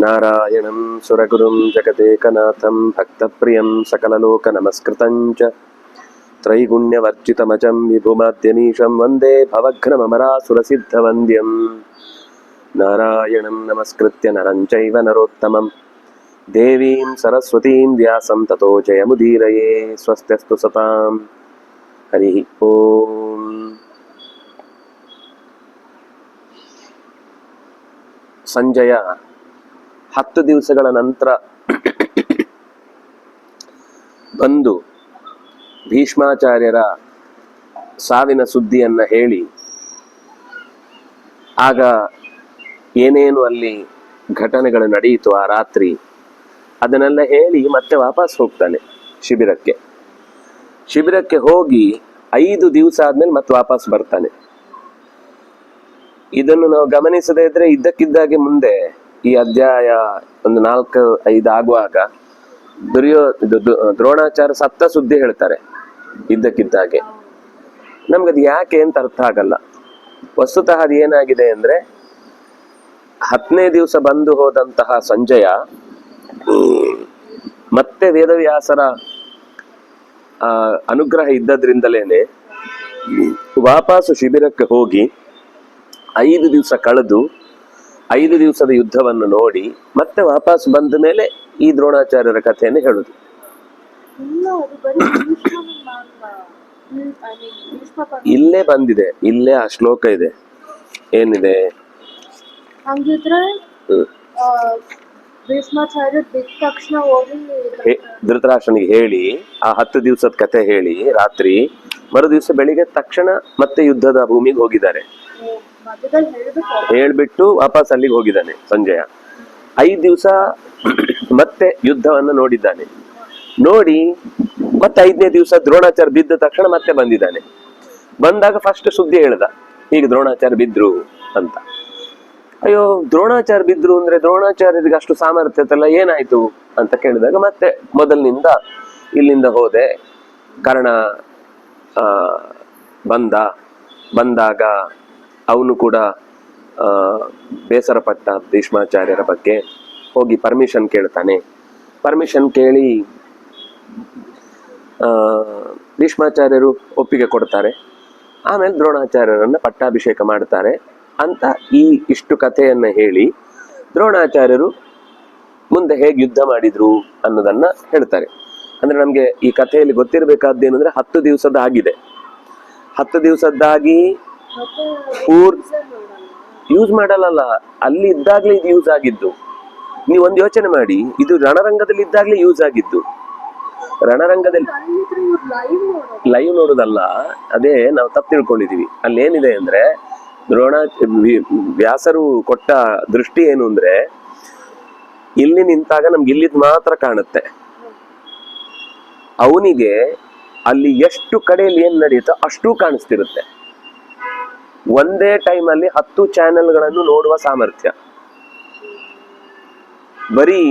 ನಾರಾಯಣಂ ಸುರಗುರುಂ ಜಗದೇಕನಾಥಂ ಭಕ್ತಪ್ರಿಯಂ ಸಕಲಲೋಕನಮಸ್ಕೃತಂ ಚ ತ್ರೈಗುಣ್ಯವರ್ಜಿತಮಜಂ ವಿಭುಮಾದ್ಯನೀಶಂ ವಂದೇ ಭವಘ್ನಮರಾಸುರಸಿದ್ಧವಂದ್ಯಂ ನಾರಾಯಣಂ ನಮಸ್ಕೃತ್ಯ ನರಂ ಚೈವ ನರೋತ್ತಮಂ ದೇವೀಂ ಸರಸ್ವತೀಂ ವ್ಯಾಸಂ ತತೋ ಜಯಮುದೀರಯೇ. ಸ್ವಸ್ತ್ಯಸ್ತು ಸತಾಂ. ಹರಿ ಓಂ. ಸಂಜಯ 10 ದಿವಸಗಳ ನಂತರ ಬಂದು ಭೀಷ್ಮಾಚಾರ್ಯರ ಸಾವಿನ ಸುದ್ದಿಯನ್ನ ಹೇಳಿ, ಆಗ ಏನೇನು ಅಲ್ಲಿ ಘಟನೆಗಳು ನಡೆಯಿತು ಆ ರಾತ್ರಿ ಅದನ್ನೆಲ್ಲ ಹೇಳಿ ಮತ್ತೆ ವಾಪಸ್ ಹೋಗ್ತಾನೆ ಶಿಬಿರಕ್ಕೆ ಹೋಗಿ 5 ದಿವಸ ಆದ್ಮೇಲೆ ಮತ್ತೆ ವಾಪಸ್ ಬರ್ತಾನೆ. ಇದನ್ನು ನಾವು ಗಮನಿಸದೇ ಇದ್ರೆ ಇದ್ದಕ್ಕಿದ್ದಾಗೆ ಮುಂದೆ ಈ ಅಧ್ಯಾಯ ಒಂದು 4-5 ಆಗುವಾಗ ದ್ರೋಣಾಚಾರ್ಯ ಸತ್ತ ಸುದ್ದಿ ಹೇಳ್ತಾರೆ ಇದ್ದಕ್ಕಿದ್ದಾಗೆ. ನಮ್ಗದು ಯಾಕೆ ಅಂತ ಅರ್ಥ ಆಗಲ್ಲ. ವಸ್ತುತಃ ಅದು ಏನಾಗಿದೆ ಅಂದ್ರೆ 10ನೇ ದಿವಸ ಬಂದು ಹೋದಂತಹ ಸಂಜಯ ಮತ್ತೆ ವೇದವ್ಯಾಸರ ಅನುಗ್ರಹ ಇದ್ದದ್ರಿಂದಲೇನೆ ವಾಪಸ್ ಶಿಬಿರಕ್ಕೆ ಹೋಗಿ 5 ದಿವಸ ಕಳೆದು 5 ದಿವಸದ ಯುದ್ಧವನ್ನು ನೋಡಿ ಮತ್ತೆ ವಾಪಸ್ ಬಂದ ಮೇಲೆ ಈ ದ್ರೋಣಾಚಾರ್ಯರ ಕಥೆಯನ್ನು ಹೇಳುದು. ಇಲ್ಲೇ ಬಂದಿದೆ, ಇಲ್ಲೇ ಆ ಶ್ಲೋಕ ಇದೆ. ಏನಿದೆ? ಧೃತರಾಷ್ಟ್ರನಿಗೆ ಹೇಳಿ ಆ 10 ದಿವಸದ ಕಥೆ ಹೇಳಿ ರಾತ್ರಿ, ಮರು ದಿವಸ ಬೆಳಿಗ್ಗೆ ತಕ್ಷಣ ಮತ್ತೆ ಯುದ್ಧದ ಭೂಮಿಗೆ ಹೋಗಿದ್ದಾರೆ. ಹೇಳ್ಬಿಟ್ಟು ವಾಪಸ್ ಅಲ್ಲಿಗೆ ಹೋಗಿದ್ದಾನೆ ಸಂಜಯ. 5 ದಿವಸ ಮತ್ತೆ ಯುದ್ಧವನ್ನು ನೋಡಿದ್ದಾನೆ. ನೋಡಿ ಮತ್ತೆ 5ನೇ ದಿವಸ ದ್ರೋಣಾಚಾರ್ಯ ಬಿದ್ದ ತಕ್ಷಣ ಮತ್ತೆ ಬಂದಿದ್ದಾನೆ. ಬಂದಾಗ ಫಸ್ಟ್ ಸುದ್ದಿ ಹೇಳ್ದ, ಹೀಗೆ ದ್ರೋಣಾಚಾರ್ಯ ಬಿದ್ರು ಅಂತ. ಅಯ್ಯೋ, ದ್ರೋಣಾಚಾರ್ಯ ಬಿದ್ರು ಅಂದ್ರೆ ದ್ರೋಣಾಚಾರ್ಯರಿಗೆ ಅಷ್ಟು ಸಾಮರ್ಥ್ಯ ಇತ್ತಲ್ಲ, ಏನಾಯ್ತು ಅಂತ ಕೇಳಿದಾಗ ಮತ್ತೆ ಮೊದಲಿನಿಂದ ಇಲ್ಲಿಂದ ಹೋದೆ, ಕರ್ಣ ಬಂದಾಗ ಅವನು ಕೂಡ ಬೇಸರ ಪಟ್ಟ ಭೀಷ್ಮಾಚಾರ್ಯರ ಬಗ್ಗೆ. ಹೋಗಿ ಪರ್ಮಿಷನ್ ಕೇಳ್ತಾನೆ. ಪರ್ಮಿಷನ್ ಕೇಳಿ ಭೀಷ್ಮಾಚಾರ್ಯರು ಒಪ್ಪಿಗೆ ಕೊಡ್ತಾರೆ. ಆಮೇಲೆ ದ್ರೋಣಾಚಾರ್ಯರನ್ನ ಪಟ್ಟಾಭಿಷೇಕ ಮಾಡ್ತಾರೆ ಅಂತ ಇಷ್ಟು ಕಥೆಯನ್ನ ಹೇಳಿ ದ್ರೋಣಾಚಾರ್ಯರು ಮುಂದೆ ಹೇಗೆ ಯುದ್ಧ ಮಾಡಿದ್ರು ಅನ್ನೋದನ್ನ ಹೇಳ್ತಾರೆ. ಅಂದ್ರೆ ನಮ್ಗೆ ಈ ಕಥೆಯಲ್ಲಿ ಗೊತ್ತಿರಬೇಕಾದ್ದೇನಂದ್ರೆ 10 ದಿವಸದ ಆಗಿದೆ. 10 ದಿವಸದ್ದಾಗಿ ಯೂಸ್ ಮಾಡಲ್ಲ, ಅಲ್ಲಿ ಇದ್ದಾಗ್ಲೇ ಇದು ಯೂಸ್ ಆಗಿದ್ದು. ನೀವು ಒಂದು ಯೋಚನೆ ಮಾಡಿ, ಇದು ರಣರಂಗದಲ್ಲಿ ಇದ್ದಾಗ್ಲೇ ಯೂಸ್ ಆಗಿದ್ದು. ರಣರಂಗದಲ್ಲಿ ಲೈವ್ ನೋಡುದಲ್ಲ, ಅದೇ ನಾವು ತಪ್ಪು ತಿಳ್ಕೊಂಡಿದೀವಿ. ಅಲ್ಲಿ ಏನಿದೆ ಅಂದ್ರೆ ವ್ಯಾಸರು ಕೊಟ್ಟ ದೃಷ್ಟಿ ಏನು ಅಂದ್ರೆ, ಇಲ್ಲಿ ನಿಂತಾಗ ನಮ್ಗೆ ಇಲ್ಲಿದ್ ಮಾತ್ರ ಕಾಣುತ್ತೆ. ಅವನಿಗೆ ಅಲ್ಲಿ ಎಷ್ಟು ಕಡೆಯಲ್ಲಿ ಏನ್ ನಡೆಯುತ್ತೋ ಅಷ್ಟೂ ಕಾಣಿಸ್ತಿರುತ್ತೆ. ಒಂದೇ ಟೈಮ್ ಅಲ್ಲಿ 10 ಚಾನೆಲ್ಗಳನ್ನು ನೋಡುವ ಸಾಮರ್ಥ್ಯ. ಬರೀ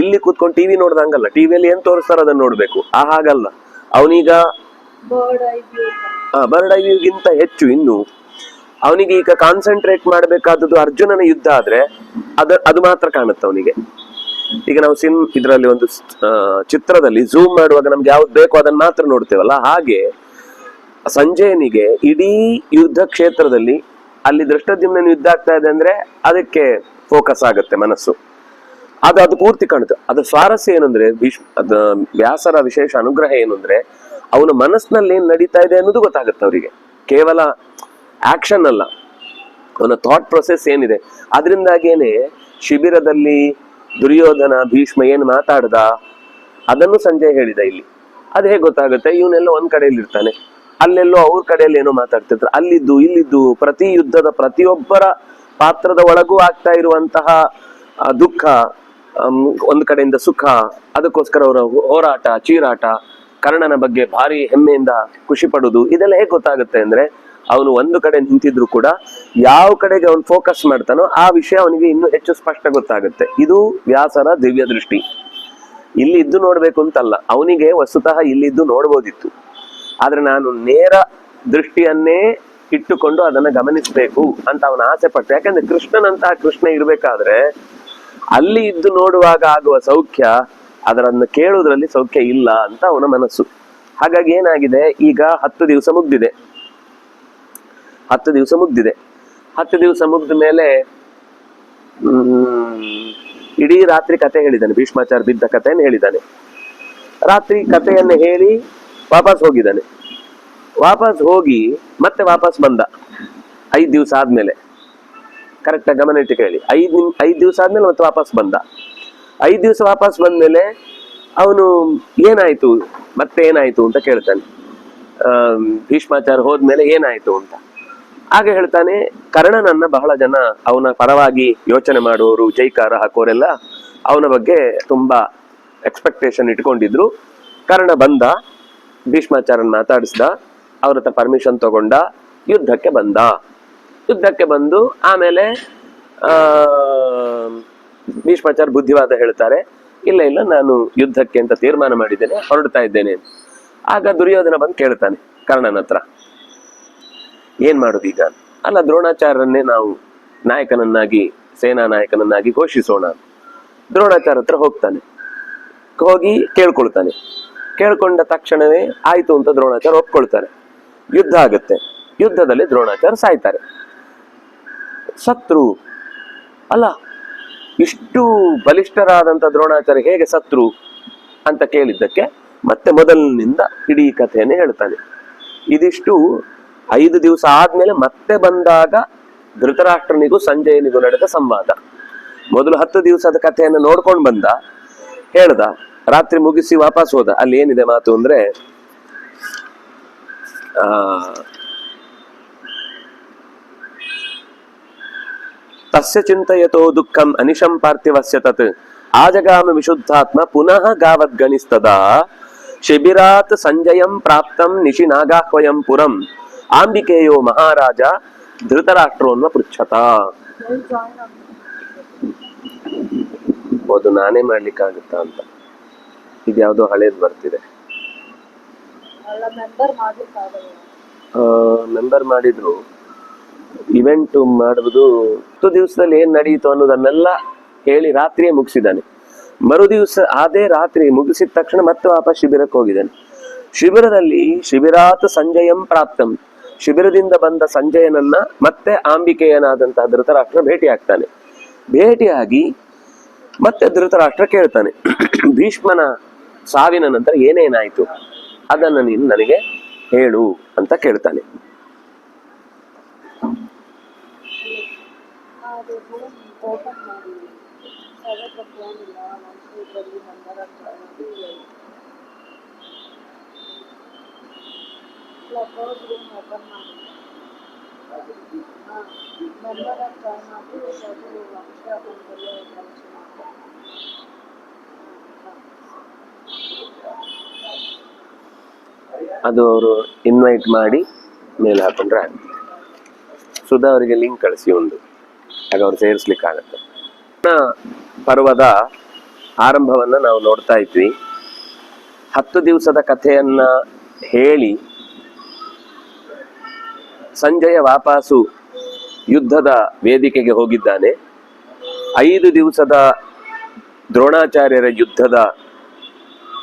ಇಲ್ಲಿ ಕೂತ್ಕೊಂಡು ಟಿವಿ ನೋಡ್ದಂಗಲ್ಲ, ಟಿವಿಯಲ್ಲಿ ಏನ್ ತೋರಿಸ್ತಾರ ಅದನ್ನ ನೋಡ್ಬೇಕು, ಹಾಗಲ್ಲ. ಅವನೀಗ ಬರ್ಡ್ ಐ ವ್ಯೂಗಿಂತ ಹೆಚ್ಚು ಇನ್ನು ಅವನಿಗೆ ಈಗ ಕಾನ್ಸಂಟ್ರೇಟ್ ಮಾಡ್ಬೇಕಾದದ್ದು ಅರ್ಜುನನ ಯುದ್ಧ ಆದ್ರೆ ಅದು ಮಾತ್ರ ಕಾಣುತ್ತೆ ಅವನಿಗೆ. ಈಗ ನಾವು ಇದರಲ್ಲಿ ಒಂದು ಚಿತ್ರದಲ್ಲಿ ಝೂಮ್ ಮಾಡುವಾಗ ನಮ್ಗೆ ಯಾವ್ದು ಬೇಕೋ ಅದನ್ನ ಮಾತ್ರ ನೋಡ್ತೇವಲ್ಲ, ಹಾಗೆ ಸಂಜಯನಿಗೆ ಇಡೀ ಯುದ್ಧ ಕ್ಷೇತ್ರದಲ್ಲಿ ಅಲ್ಲಿ ದೃಷ್ಟದ್ಯುಮ್ನ ಯುದ್ಧ ಆಗ್ತಾ ಇದೆ ಅಂದ್ರೆ ಅದಕ್ಕೆ ಫೋಕಸ್ ಆಗುತ್ತೆ ಮನಸ್ಸು. ಅದು ಪೂರ್ತಿ ಕಾಣುತ್ತೆ. ಅದು ಸ್ವಾರಸ್ಯ ಏನಂದ್ರೆ ವ್ಯಾಸರ ವಿಶೇಷ ಅನುಗ್ರಹ ಏನು ಅಂದ್ರೆ ಅವನ ಮನಸ್ಸಿನಲ್ಲಿ ಏನ್ ನಡೀತಾ ಇದೆ ಅನ್ನೋದು ಗೊತ್ತಾಗುತ್ತೆ ಅವರಿಗೆ. ಕೇವಲ ಆಕ್ಷನ್ ಅಲ್ಲ, ಅವನ ಥಾಟ್ ಪ್ರೊಸೆಸ್ ಏನಿದೆ. ಅದರಿಂದಾಗೇನೆ ಶಿಬಿರದಲ್ಲಿ ದುರ್ಯೋಧನ ಭೀಷ್ಮ ಏನ್ ಮಾತಾಡ್ದ ಅದನ್ನು ಸಂಜಯ್ ಹೇಳಿದ ಇಲ್ಲಿ. ಅದು ಹೇಗೆ ಗೊತ್ತಾಗುತ್ತೆ? ಇವನೆಲ್ಲ ಒಂದ್ ಕಡೆಯಲ್ಲಿ ಇರ್ತಾನೆ, ಅಲ್ಲೆಲ್ಲೋ ಅವ್ರ ಕಡೆಯಲ್ಲಿ ಏನೋ ಮಾತಾಡ್ತಿರ್ತಾರೆ. ಇಲ್ಲಿದ್ದು ಪ್ರತಿ ಯುದ್ಧದ ಪ್ರತಿಯೊಬ್ಬರ ಪಾತ್ರದ ಒಳಗೂ ಆಗ್ತಾ ಇರುವಂತಹ ದುಃಖ, ಒಂದ್ ಕಡೆಯಿಂದ ಸುಖ, ಅದಕ್ಕೋಸ್ಕರ ಅವರ ಹೋರಾಟ, ಚೀರಾಟ, ಕರ್ಣನ ಬಗ್ಗೆ ಭಾರಿ ಹೆಮ್ಮೆಯಿಂದ ಖುಷಿ ಪಡುದು, ಇದೆಲ್ಲ ಹೇಗೆ ಗೊತ್ತಾಗುತ್ತೆ ಅಂದ್ರೆ ಅವನು ಒಂದು ಕಡೆ ನಿಂತಿದ್ರು ಕೂಡ ಯಾವ ಕಡೆಗೆ ಅವನು ಫೋಕಸ್ ಮಾಡ್ತಾನೋ ಆ ವಿಷಯ ಅವನಿಗೆ ಇನ್ನೂ ಹೆಚ್ಚು ಸ್ಪಷ್ಟ ಗೊತ್ತಾಗುತ್ತೆ. ಇದು ವ್ಯಾಸರ ದಿವ್ಯ ದೃಷ್ಟಿ. ಇಲ್ಲಿ ಇದ್ದು ನೋಡ್ಬೇಕು ಅಂತಲ್ಲ, ಅವನಿಗೆ ವಸ್ತುತಃ ಇಲ್ಲಿದ್ದು ನೋಡ್ಬೋದಿತ್ತು. ಆದ್ರೆ ನಾನು ನೇರ ದೃಷ್ಟಿಯನ್ನೇ ಇಟ್ಟುಕೊಂಡು ಅದನ್ನ ಗಮನಿಸಬೇಕು ಅಂತ ಅವನ ಆಸೆ ಪಟ್ಟ. ಯಾಕಂದ್ರೆ ಕೃಷ್ಣನಂತಹ ಕೃಷ್ಣ ಇರ್ಬೇಕಾದ್ರೆ ಅಲ್ಲಿ ಇದ್ದು ನೋಡುವಾಗ ಆಗುವ ಸೌಖ್ಯ ಅದರನ್ನು ಕೇಳುವುದರಲ್ಲಿ ಸೌಖ್ಯ ಇಲ್ಲ ಅಂತ ಅವನ ಮನಸ್ಸು. ಹಾಗಾಗಿ ಏನಾಗಿದೆ, ಈಗ 10 ದಿವಸ ಮುಗ್ದಿದೆ. 10 ದಿವಸ ಮುಗ್ದಿದೆ. 10 ದಿವಸ ಮುಗ್ದ ಮೇಲೆ ಇಡೀ ರಾತ್ರಿ ಕತೆ ಹೇಳಿದ್ದಾನೆ. ಭೀಷ್ಮಾಚಾರ್ಯ ಬಿದ್ದ ಕಥೆಯನ್ನು ಹೇಳಿದ್ದಾನೆ. ರಾತ್ರಿ ಕಥೆಯನ್ನು ಹೇಳಿ ವಾಪಸ್ ಹೋಗಿದ್ದಾನೆ. ವಾಪಸ್ ಹೋಗಿ ಮತ್ತೆ ವಾಪಸ್ ಬಂದ 5 ದಿವಸ ಆದ್ಮೇಲೆ. ಕರೆಕ್ಟ್ ಗಮನ ಇಟ್ಟು ಕೇಳಿ. 5 ದಿವಸ ಆದ್ಮೇಲೆ ಮತ್ತೆ ವಾಪಸ್ ಬಂದ. 5 ದಿವಸ ವಾಪಸ್ ಬಂದ್ಮೇಲೆ ಅವನು ಏನಾಯ್ತು ಮತ್ತೆ ಏನಾಯ್ತು ಅಂತ ಕೇಳ್ತಾನೆ. ಭೀಷ್ಮಾಚಾರ್ಯ ಹೋದ್ಮೇಲೆ ಏನಾಯ್ತು ಅಂತ. ಆಗ ಹೇಳ್ತಾನೆ, ಕರ್ಣನನ್ನ ಬಹಳ ಜನ ಅವನ ಪರವಾಗಿ ಯೋಚನೆ ಮಾಡುವವರು, ಜೈಕಾರ ಹಾಕೋರೆಲ್ಲ ಅವನ ಬಗ್ಗೆ ತುಂಬಾ ಎಕ್ಸ್ಪೆಕ್ಟೇಷನ್ ಇಟ್ಕೊಂಡಿದ್ರು. ಕರ್ಣ ಬಂದ, ಭೀಷ್ಮಾಚಾರ್ಯನ್ ಮಾತಾಡಿಸ್ದ, ಅವ್ರ ಹತ್ರ ಪರ್ಮಿಷನ್ ತಗೊಂಡ, ಯುದ್ಧಕ್ಕೆ ಬಂದ. ಯುದ್ಧಕ್ಕೆ ಬಂದು ಆಮೇಲೆ ಭೀಷ್ಮಾಚಾರ್ಯ ಬುದ್ಧಿವಾದ ಹೇಳ್ತಾರೆ, ಇಲ್ಲ ಇಲ್ಲ ನಾನು ಯುದ್ಧಕ್ಕೆ ಅಂತ ತೀರ್ಮಾನ ಮಾಡಿದ್ದೇನೆ, ಹೊರಡ್ತಾ ಇದ್ದೇನೆ. ಆಗ ದುರ್ಯೋಧನ ಬಂದು ಕೇಳ್ತಾನೆ ಕರ್ಣನ ಹತ್ರ, ಏನ್ ಮಾಡುದು ಈಗ? ಅಲ್ಲ, ದ್ರೋಣಾಚಾರ್ಯನ್ನೇ ನಾವು ನಾಯಕನನ್ನಾಗಿ, ಸೇನಾ ನಾಯಕನನ್ನಾಗಿ ಘೋಷಿಸೋಣ. ದ್ರೋಣಾಚಾರ್ಯ ಹತ್ರ ಹೋಗ್ತಾನೆ, ಹೋಗಿ ಕೇಳ್ಕೊಳ್ತಾನೆ. ಕೇಳ್ಕೊಂಡ ತಕ್ಷಣವೇ ಆಯ್ತು ಅಂತ ದ್ರೋಣಾಚಾರ್ಯ ಒಪ್ಕೊಳ್ತಾರೆ. ಯುದ್ಧ ಆಗುತ್ತೆ. ಯುದ್ಧದಲ್ಲಿ ದ್ರೋಣಾಚಾರ್ಯ ಸಾಯ್ತಾರೆ. ಸತ್ರು ಅಲ್ಲ, ಇಷ್ಟು ಬಲಿಷ್ಠರಾದಂತ ದ್ರೋಣಾಚಾರ್ಯ ಹೇಗೆ ಸತ್ರು ಅಂತ ಕೇಳಿದ್ದಕ್ಕೆ ಮತ್ತೆ ಮೊದಲಿನಿಂದ ಇಡೀ ಕಥೆಯನ್ನು ಹೇಳ್ತಾನೆ. ಇದಿಷ್ಟು 5 ದಿವಸ ಆದ್ಮೇಲೆ ಮತ್ತೆ ಬಂದಾಗ ಧೃತರಾಷ್ಟ್ರನಿಗೂ ಸಂಜಯನಿಗೂ ನಡೆದ ಸಂವಾದ. ಮೊದಲು 10 ದಿವಸದ ಕಥೆಯನ್ನು ನೋಡ್ಕೊಂಡು ಬಂದ, ಹೇಳ್ದ, ರಾತ್ರಿ ಮುಗಿಸಿ ವಾಪಸ್ ಹೋದ. ಅಲ್ಲಿ ಏನಿದೆ ಮಾತು ಅಂದ್ರೆ, ತಸ್ಯ ಚಿಂತಯತೋ ದುಃಖಂ ಅನಿಶಂ ಪಾರ್ಥಿವಸ್ಯ ತತ್ ಆಜಗಾಮ ವಿಶುದ್ಧಾತ್ಮ ಪುನಃ ಗಾವದ್ಗಣಿಸ್ತದಾ ಶಿಬಿರಾತ್ ಸಂಜಯಂ ಪ್ರಾಪ್ತಂ ನಿಶಿನಾಗಾಹ್ವಯಂ ಪುರಂ ಆಂಬಿಕೆಯೋ ಮಹಾರಾಜ ಧೃತರಾಷ್ಟ್ರೋನ್ವ ಪೃಚ್ಛತ. ಅದು ನಾನೇ ಮಾಡ್ಲಿಕ್ಕಾಗುತ್ತಾ ಅಂತ, ಇದ್ಯಾವುದೋ ಹಳೇದು ಬರ್ತಿದೆ. ಮೆಂಬರ್ ಮಾಡಿದ್ರು, ಇವೆಂಟ್ ಮಾಡುವುದು 10 ದಿವಸದಲ್ಲಿ ಏನ್ ನಡೆಯಿತು ಅನ್ನೋದನ್ನೆಲ್ಲ ಹೇಳಿ ರಾತ್ರಿಯೇ ಮುಗಿಸಿದ್ದಾನೆ. ಮರು ದಿವಸ ಅದೇ ರಾತ್ರಿ ಮುಗಿಸಿದ ತಕ್ಷಣ ಮತ್ತೆ ವಾಪಸ್ ಶಿಬಿರಕ್ಕೆ ಹೋಗಿದ್ದಾನೆ. ಶಿಬಿರದಲ್ಲಿ ಶಿಬಿರಾತ್ ಸಂಜಯಂ ಪ್ರಾಪ್ತಂ, ಶಿಬಿರದಿಂದ ಬಂದ ಸಂಜಯನನ್ನ ಮತ್ತೆ ಆಂಬಿಕೆಯನಾದಂತಹ ಧೃತರಾಷ್ಟ್ರ ಭೇಟಿ ಆಗ್ತಾನೆ. ಭೇಟಿಯಾಗಿ ಮತ್ತೆ ಧೃತರಾಷ್ಟ್ರ ಕೇಳ್ತಾನೆ, ಭೀಷ್ಮನ ಸಾವಿನ ನಂತರ ಏನೇನಾಯ್ತು ಅದನ್ನ ನೀನು ನನಗೆ ಹೇಳು ಅಂತ ಕೇಳ್ತಾನೆ. ಅದು ಅವರು ಇನ್ವೈಟ್ ಮಾಡಿ ಮೇಲೆ ಹಾಕೊಂಡ್ರೆ ಆಗುತ್ತೆ. ಸುಧಾ ಅವರಿಗೆ ಲಿಂಕ್ ಕಳಿಸಿ ಒಂದು, ಆಗ ಅವ್ರು ಸೇರಿಸ್ಲಿಕ್ಕೆ ಆಗತ್ತೆ. ಪರ್ವದ ಆರಂಭವನ್ನ ನಾವು ನೋಡ್ತಾ ಇದ್ವಿ. 10 ದಿವಸದ ಕಥೆಯನ್ನ ಹೇಳಿ ಸಂಜಯ ವಾಪಸ್ಸು ಯುದ್ಧದ ವೇದಿಕೆಗೆ ಹೋಗಿದ್ದಾನೆ. 5 ದಿವಸದ ದ್ರೋಣಾಚಾರ್ಯರ ಯುದ್ಧದ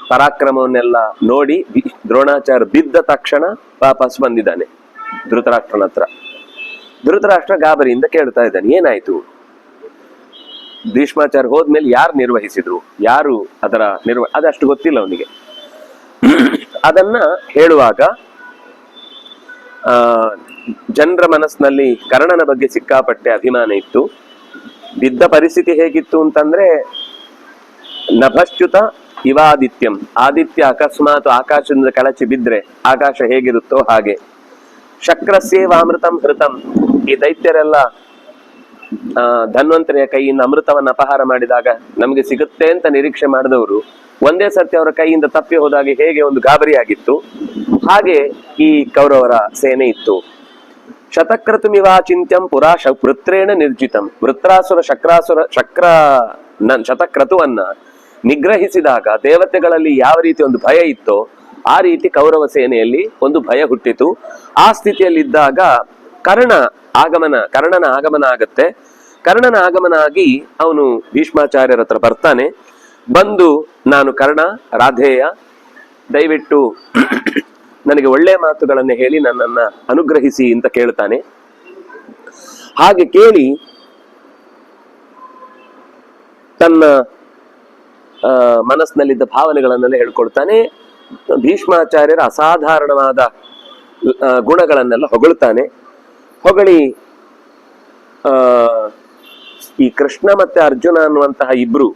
ಪರಾಕ್ರಮವನ್ನೆಲ್ಲ ನೋಡಿ ದ್ರೋಣಾಚಾರ್ಯ ಬಿದ್ದ ತಕ್ಷಣ ವಾಪಸ್ ಬಂದಿದ್ದಾನೆ ಧೃತರಾಷ್ಟ್ರನ ಹತ್ರ. ಧೃತರಾಷ್ಟ್ರ ಗಾಬರಿಯಿಂದ ಕೇಳ್ತಾ ಇದ್ದಾನೆ, ಏನಾಯ್ತು? ಭೀಷ್ಮಾಚಾರ್ಯ ಹೋದ್ಮೇಲೆ ಯಾರು ನಿರ್ವಹಿಸಿದ್ರು, ಯಾರು ಅದರ ಅದಷ್ಟು ಗೊತ್ತಿಲ್ಲ ಅವನಿಗೆ. ಅದನ್ನ ಹೇಳುವಾಗ ಜನರ ಮನಸ್ಸಿನಲ್ಲಿ ಕರ್ಣನ ಬಗ್ಗೆ ಸಿಕ್ಕಾಪಟ್ಟೆ ಅಭಿಮಾನ ಇತ್ತು. ಬಿದ್ದ ಪರಿಸ್ಥಿತಿ ಹೇಗಿತ್ತು ಅಂತಂದ್ರೆ, ನಭಶ್ಚ್ಯುತ ಇವಾದಿತ್ಯಂ, ಆದಿತ್ಯ ಅಕಸ್ಮಾತ್ ಆಕಾಶದಿಂದ ಕಳಚಿ ಬಿದ್ರೆ ಆಕಾಶ ಹೇಗಿರುತ್ತೋ ಹಾಗೆ. ಶಕ್ರಸ್ಯೇವಾಮೃತಂ ಹೃತಂ, ಈ ದೈತ್ಯರೆಲ್ಲ ಧನ್ವಂತರಿಯ ಕೈಯಿಂದ ಅಮೃತವನ್ನು ಅಪಹಾರ ಮಾಡಿದಾಗ ನಮಗೆ ಸಿಗುತ್ತೆ ಅಂತ ನಿರೀಕ್ಷೆ ಮಾಡಿದವರು ಒಂದೇ ಸರ್ತಿ ಅವರ ಕೈಯಿಂದ ತಪ್ಪಿ ಹೋದಾಗ ಹೇಗೆ ಒಂದು ಗಾಬರಿ ಆಗಿತ್ತು, ಹಾಗೆ ಈ ಕೌರವರ ಸೇನೆ ಇತ್ತು. ಶತಕ್ರತುಮಿವಾಚಿಂತ್ಯಂ ಪುರಾ ವೃತ್ರೇಣ ನಿರ್ಜಿತಂ, ವೃತ್ರಾಸುರ ಶಕ್ರ ಶತಕ್ರತುವನ್ನ ನಿಗ್ರಹಿಸಿದಾಗ ದೇವತೆಗಳಲ್ಲಿ ಯಾವ ರೀತಿ ಒಂದು ಭಯ ಇತ್ತೋ ಆ ರೀತಿ ಕೌರವ ಸೇನೆಯಲ್ಲಿ ಒಂದು ಭಯ ಹುಟ್ಟಿತು. ಆ ಸ್ಥಿತಿಯಲ್ಲಿದ್ದಾಗ ಕರ್ಣನ ಆಗಮನ ಆಗತ್ತೆ. ಕರ್ಣನ ಆಗಮನ ಆಗಿ ಅವನು ಭೀಷ್ಮಾಚಾರ್ಯರ ಹತ್ರ ಬರ್ತಾನೆ. ಬಂದು, ನಾನು ಕರ್ಣ, ರಾಧೇಯ, ದಯವಿಟ್ಟು ನನಗೆ ಒಳ್ಳೆಯ ಮಾತುಗಳನ್ನು ಹೇಳಿ ನನ್ನನ್ನ ಅನುಗ್ರಹಿಸಿ ಅಂತ ಕೇಳ್ತಾನೆ. ಹಾಗೆ ಕೇಳಿ ತನ್ನ ಮನಸ್ಸಿನಲ್ಲಿದ್ದ ಭಾವನೆಗಳನ್ನೆಲ್ಲ ಹೇಳ್ಕೊಳ್ತಾನೆ. ಭೀಷ್ಮಾಚಾರ್ಯರ ಅಸಾಧಾರಣವಾದ ಗುಣಗಳನ್ನೆಲ್ಲ ಹೊಗಳ್ತಾನೆ. ಹೊಗಳಿ ಈ ಕೃಷ್ಣ ಮತ್ತೆ ಅರ್ಜುನ ಅನ್ನುವಂತಹ ಇಬ್ರು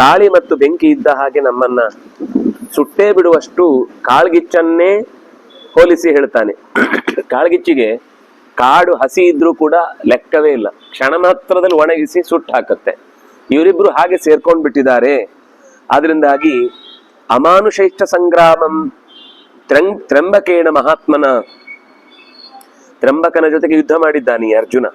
ಗಾಳಿ ಮತ್ತು ಬೆಂಕಿ ಇದ್ದ ಹಾಗೆ ನಮ್ಮನ್ನ ಸುಟ್ಟೇ ಬಿಡುವಷ್ಟು ಕಾಳ್ಗಿಚ್ಚನ್ನೇ ಹೋಲಿಸಿ ಹೇಳ್ತಾನೆ. ಕಾಳ್ಗಿಚ್ಚಿಗೆ ಕಾಡು ಹಸಿ ಇದ್ರೂ ಕೂಡ ಲೆಕ್ಕವೇ ಇಲ್ಲ, ಕ್ಷಣ ಮಾತ್ರದಲ್ಲಿ ಒಣಗಿಸಿ ಸುಟ್ಟು ಹಾಕತ್ತೆ. ಇವರಿಬ್ರು ಹಾಗೆ ಸೇರ್ಕೊಂಡ್ ಬಿಟ್ಟಿದ್ದಾರೆ. ಆದ್ರಿಂದಾಗಿ ಅಮಾನುಷೈಷ್ಠ ಸಂಗ್ರಾಮಂ ತ್ರಂಬಕೇಣ ಮಹಾತ್ಮನ, ತ್ರಂಬಕನ ಜೊತೆಗೆ ಯುದ್ಧ ಮಾಡಿದ್ದಾನೆ ಅರ್ಜುನ.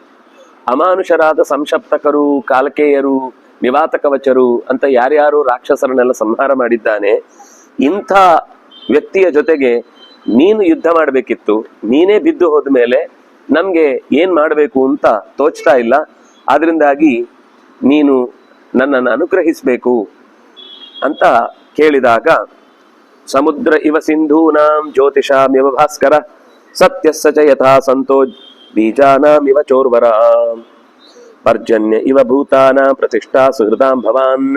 ಅಮಾನುಷರಾದ ಸಂಶಪ್ತಕರು, ಕಾಲಕೇಯರು, ನಿವಾತಕವಚರು ಅಂತ ಯಾರ್ಯಾರು ರಾಕ್ಷಸರನ್ನೆಲ್ಲ ಸಂಹಾರ ಮಾಡಿದ್ದಾನೆ. ಇಂಥ ವ್ಯಕ್ತಿಯ ಜೊತೆಗೆ ನೀನು ಯುದ್ಧ ಮಾಡಬೇಕಿತ್ತು. ನೀನೇ ಬಿದ್ದು ಹೋದ ಮೇಲೆ ನಮ್ಗೆ ಏನ್ ಮಾಡಬೇಕು ಅಂತ ತೋಚ್ತಾ ಇಲ್ಲ. ಆದ್ರಿಂದಾಗಿ ನೀನು ನನ್ನನ್ನು ಅನುಗ್ರಹಿಸಬೇಕು ಅಂತ ಕೇಳಿದಾಗ, ಸಮುದ್ರ ಇವ ಸಿಂಧೂನಾಂ ಜ್ಯೋತಿಷಾಮಿವ ಭಾಸ್ಕರ ಸತ್ಯಸ್ಸ ಚ ಯಥಾ ಸಂತೋ ಬೀಜಾನಾಮಿವ ಚೋರ್ವರ ಪರ್ಜನ್ಯ ಇವ ಭೂತಾನ ಪ್ರತಿಷ್ಠಾ ಸುಹೃದಾಂ ಭವಾನ್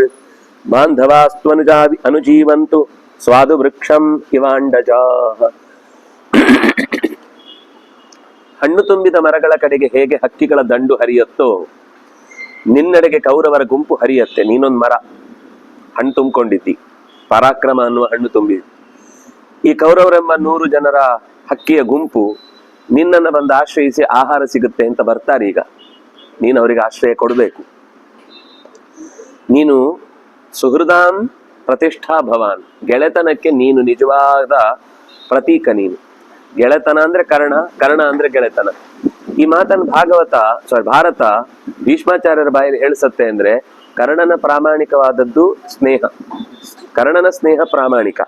ಬಾಂಧವಾಸ್ತ್ವನುಜಾ ಅನುಜೀವಂತು ಸ್ವಾದು ವೃಕ್ಷಂ ಇವಾಂಡಜಾ. ಹಣ್ಣು ತುಂಬಿದ ಮರಗಳ ಕಡೆಗೆ ಹೇಗೆ ಹಕ್ಕಿಗಳ ದಂಡು ಹರಿಯತ್ತೋ, ನಿನ್ನೆಡೆಗೆ ಕೌರವರ ಗುಂಪು ಹರಿಯತ್ತೆ. ನೀನೊಂದು ಮರ, ಹಣ್ಣು ತುಂಬಿಕೊಂಡಿದ್ದಿ, ಪರಾಕ್ರಮ ಅನ್ನುವ ಹಣ್ಣು ತುಂಬಿ. ಈ ಕೌರವರೆಂಬ 100 ಜನರ ಹಕ್ಕಿಯ ಗುಂಪು ನಿನ್ನನ್ನು ಬಂದು ಆಶ್ರಯಿಸಿ ಆಹಾರ ಸಿಗುತ್ತೆ ಅಂತ ಬರ್ತಾರೆ. ಈಗ ನೀನು ಅವರಿಗೆ ಆಶ್ರಯ ಕೊಡಬೇಕು. ನೀನು ಸುಹೃದಾಂ ಪ್ರತಿಷ್ಠಾ ಭವಾನ್, ಗೆಳೆತನಕ್ಕೆ ನೀನು ನಿಜವಾದ ಪ್ರತೀಕ. ನೀನು ಗೆಳೆತನ ಅಂದ್ರೆ ಕರ್ಣ, ಕರ್ಣ ಅಂದ್ರೆ ಗೆಳೆತನ. ಈ ಮಾತನ್ನು ಭಾರತ ಭೀಷ್ಮಾಚಾರ್ಯರ ಬಾಯಲ್ಲಿ ಹೇಳಿಸತ್ತೆ. ಅಂದ್ರೆ ಕರ್ಣನ ಪ್ರಾಮಾಣಿಕವಾದದ್ದು ಸ್ನೇಹ, ಕರ್ಣನ ಸ್ನೇಹ ಪ್ರಾಮಾಣಿಕ.